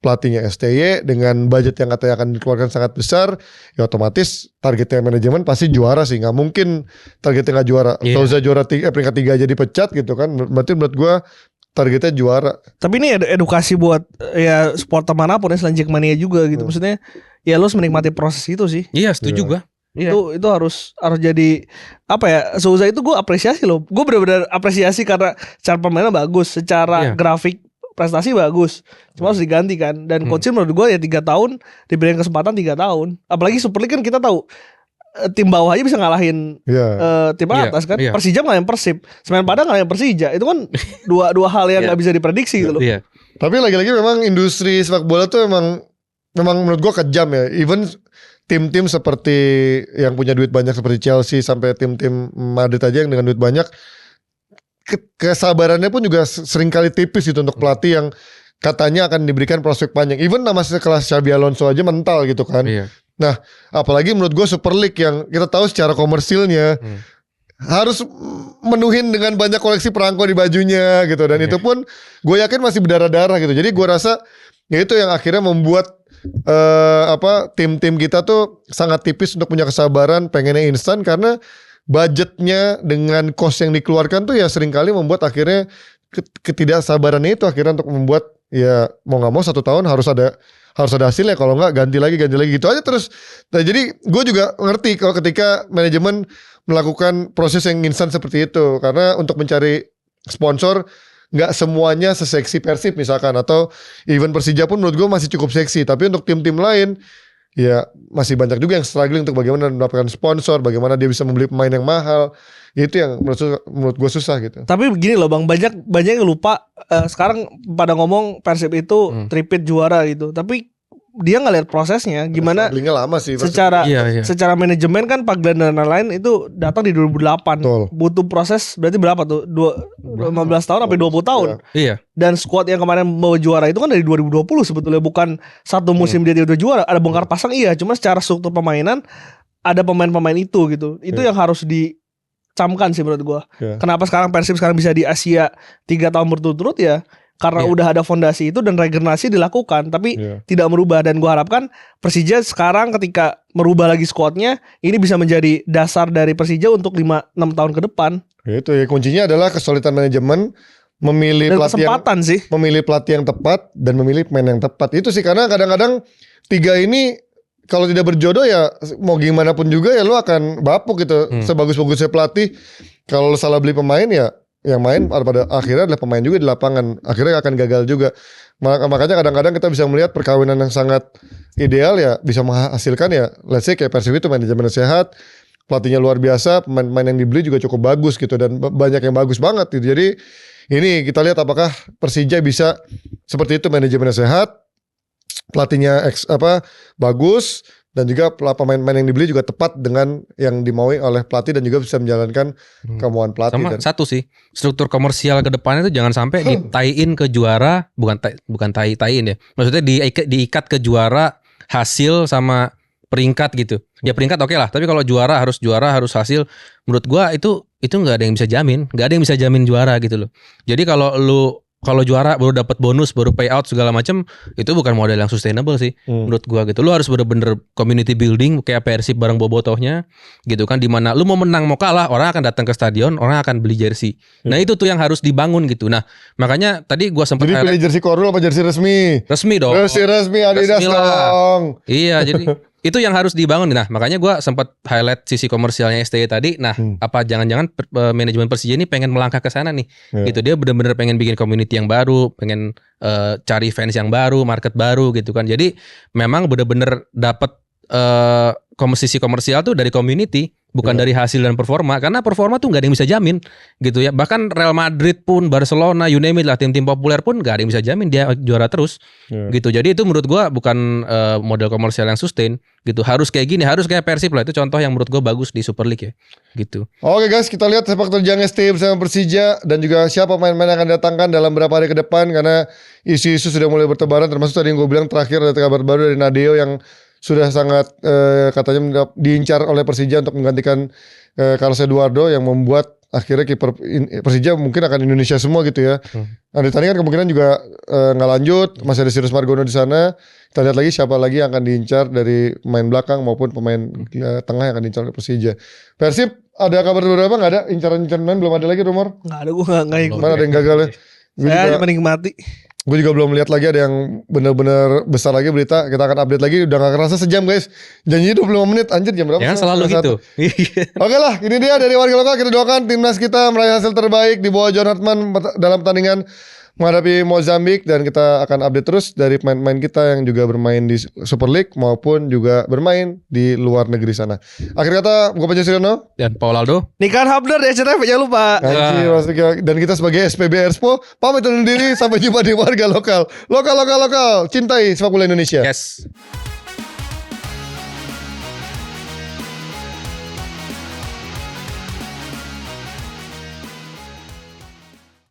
pelatihnya STY. Dengan budget yang katanya akan dikeluarkan sangat besar. Ya otomatis targetnya manajemen pasti juara sih. Gak mungkin targetnya gak juara. Souza juara peringkat 3 aja dipecat gitu kan. Berarti menurut gue targetnya juara. Tapi ini edukasi buat ya supporter manapun ya selain Jackmania juga gitu. Maksudnya ya lu harus menikmati proses itu sih. Iya setuju gue. Itu harus jadi apa ya? Souza itu gue apresiasi loh. Gue benar-benar apresiasi karena cara permainan bagus, secara grafik prestasi bagus. Cuma harus diganti kan. Dan coaching menurut gue ya 3 tahun diberikan kesempatan 3 tahun. Apalagi Super League kan kita tahu tim bawah aja bisa ngalahin tim atas kan. Persija ngalahin Persib, Semen Padang ngalahin Persija. Itu kan dua hal yang gak bisa diprediksi gitu loh. Tapi lagi-lagi memang industri sepak bola tuh memang menurut gua kejam ya. Even tim-tim seperti yang punya duit banyak seperti Chelsea sampai tim-tim Madrid aja yang dengan duit banyak, kesabarannya pun juga seringkali tipis gitu untuk pelatih yang katanya akan diberikan prospek panjang. Even nama sekelas Xabi Alonso aja mental gitu kan. Nah, apalagi menurut gue Super League yang kita tahu secara komersilnya harus menuhin dengan banyak koleksi perangko di bajunya gitu. Dan itu pun gue yakin masih berdarah-darah gitu. Jadi gue rasa ya itu yang akhirnya membuat tim-tim kita tuh sangat tipis untuk punya kesabaran pengennya instan. Karena budgetnya dengan cost yang dikeluarkan tuh ya seringkali membuat akhirnya ketidaksabarannya itu akhirnya untuk membuat ya mau gak mau 1 tahun harus ada hasilnya, kalau enggak ganti lagi gitu aja terus. Nah, jadi gue juga ngerti kalau ketika manajemen melakukan proses yang instan seperti itu, karena untuk mencari sponsor nggak semuanya seseksi Persib misalkan, atau even Persija pun menurut gue masih cukup seksi, tapi untuk tim-tim lain ya masih banyak juga yang struggling untuk bagaimana mendapatkan sponsor, bagaimana dia bisa membeli pemain yang mahal. Itu yang menurut gue susah gitu. Tapi begini loh Bang, banyak yang lupa sekarang pada ngomong Persib itu tripit juara gitu. Tapi dia nggak lihat prosesnya gimana. Lama sih. Secara manajemen kan Pak Glenn dan lain-lain itu datang di 2008. Betul. Butuh proses berarti berapa tuh? 15 tahun sampai 20 tahun. Iya. Dan squad yang kemarin bawa juara itu kan dari 2020 sebetulnya, bukan satu musim dia udah juara. Ada bongkar pasang iya, cuma secara struktur permainan ada pemain-pemain itu gitu. Itu yang harus dicamkan sih menurut gua. Kenapa sekarang Persib bisa di Asia 3 tahun berturut-turut ya? Karena udah ada fondasi itu dan regenerasi dilakukan, tapi tidak merubah. Dan gue harapkan Persija sekarang ketika merubah lagi skuadnya, ini bisa menjadi dasar dari Persija untuk 5-6 tahun ke depan. Itu ya, kuncinya adalah kesulitan manajemen, memilih pelatih yang tepat dan memilih pemain yang tepat. Itu sih, karena kadang-kadang 3 ini kalau tidak berjodoh ya mau gimana pun juga ya lo akan bapuk gitu. Sebagus-bagusnya pelatih, kalau lo salah beli pemain ya yang main pada akhirnya adalah pemain juga di lapangan, akhirnya akan gagal juga. Makanya kadang-kadang kita bisa melihat perkawinan yang sangat ideal ya bisa menghasilkan ya, let's say kayak Persib itu manajemen sehat, pelatihnya luar biasa, pemain-pemain yang dibeli juga cukup bagus gitu, dan banyak yang bagus banget gitu. Jadi ini kita lihat apakah Persija bisa seperti itu, manajemennya sehat, pelatihnya bagus, dan juga pemain-pemain yang dibeli juga tepat dengan yang dimaui oleh pelatih dan juga bisa menjalankan kemauan pelatih. Sama satu sih, struktur komersial ke depannya itu jangan sampai ditain ke juara, bukan tain ya. Maksudnya diikat ke juara hasil sama peringkat gitu. Ya peringkat oke lah, tapi kalau juara harus hasil. Menurut gua itu nggak ada yang bisa jamin, nggak ada yang bisa jamin juara gitu loh. Jadi kalau juara baru dapat bonus, baru payout segala macam, itu bukan model yang sustainable sih menurut gua gitu. Lu harus bener-bener community building kayak Persib bareng bobotohnya gitu kan, dimana lu mau menang mau kalah orang akan datang ke stadion, orang akan beli jersey. Nah itu tuh yang harus dibangun gitu. Nah makanya tadi gua sempat Jadi pilih jersey Korul apa jersey resmi? Resmi dong. Jersey resmi Adidas Resmi lah. dong. Iya jadi itu yang harus dibangun. Nah makanya gue sempat highlight sisi komersialnya STY tadi. Nah apa jangan-jangan manajemen Persija ini pengen melangkah ke sana nih gitu. Dia benar-benar pengen bikin community yang baru, pengen cari fans yang baru, market baru gitu kan. Jadi memang benar-benar dapat sisi komersial tuh dari community, bukan dari hasil dan performa. Karena performa tuh nggak ada yang bisa jamin gitu ya. Bahkan Real Madrid pun, Barcelona, you name it lah, tim-tim populer pun nggak ada yang bisa jamin dia juara terus gitu. Jadi itu menurut gua bukan model komersial yang sustain gitu. Harus kayak gini, harus kayak Persib lah. Itu contoh yang menurut gua bagus di Super League ya gitu. Oke guys, kita lihat sepak terjang STY bersama Persija dan juga siapa pemain-pemain yang akan datangkan dalam beberapa hari ke depan, karena isu-isu sudah mulai bertebaran, termasuk tadi yang gue bilang terakhir ada kabar baru dari Nadeo yang sudah sangat katanya diincar oleh Persija untuk menggantikan Carlos Eduardo, yang membuat akhirnya kiper Persija mungkin akan Indonesia semua gitu ya. Nah di tandingan kemungkinan juga nggak lanjut, masih ada Sirius Margono di sana. Kita lihat lagi siapa lagi yang akan diincar dari pemain belakang maupun pemain tengah yang akan diincar oleh Persija. Persib ada kabar beberapa nggak ada incaran-incaran main, belum ada lagi rumor? Nggak ada, gue nggak ikut. Mana ada yang gagal ya? Saya menikmati. Gue juga belum lihat lagi ada yang benar-benar besar lagi berita. Kita akan update lagi. Udah gak kerasa sejam guys. Janjinya 25 menit. Anjir jam berapa? Ya kan selalu gitu. Oke lah, ini dia dari warga lokal. Kita doakan timnas kita meraih hasil terbaik di bawah John Hartman dalam pertandingan menghadapi Mozambik, dan kita akan update terus dari pemain-pemain kita yang juga bermain di Super League maupun juga bermain di luar negeri sana. Akhir kata, gue Panji Siriono Dan Paul Aldo. Nikahan Habdar di SCTV, jangan lupa. Anjir, dan kita sebagai SPB Expo pamit undur diri. Sampai jumpa di warga lokal. Lokal. Cintai sepak bola Indonesia. Yes.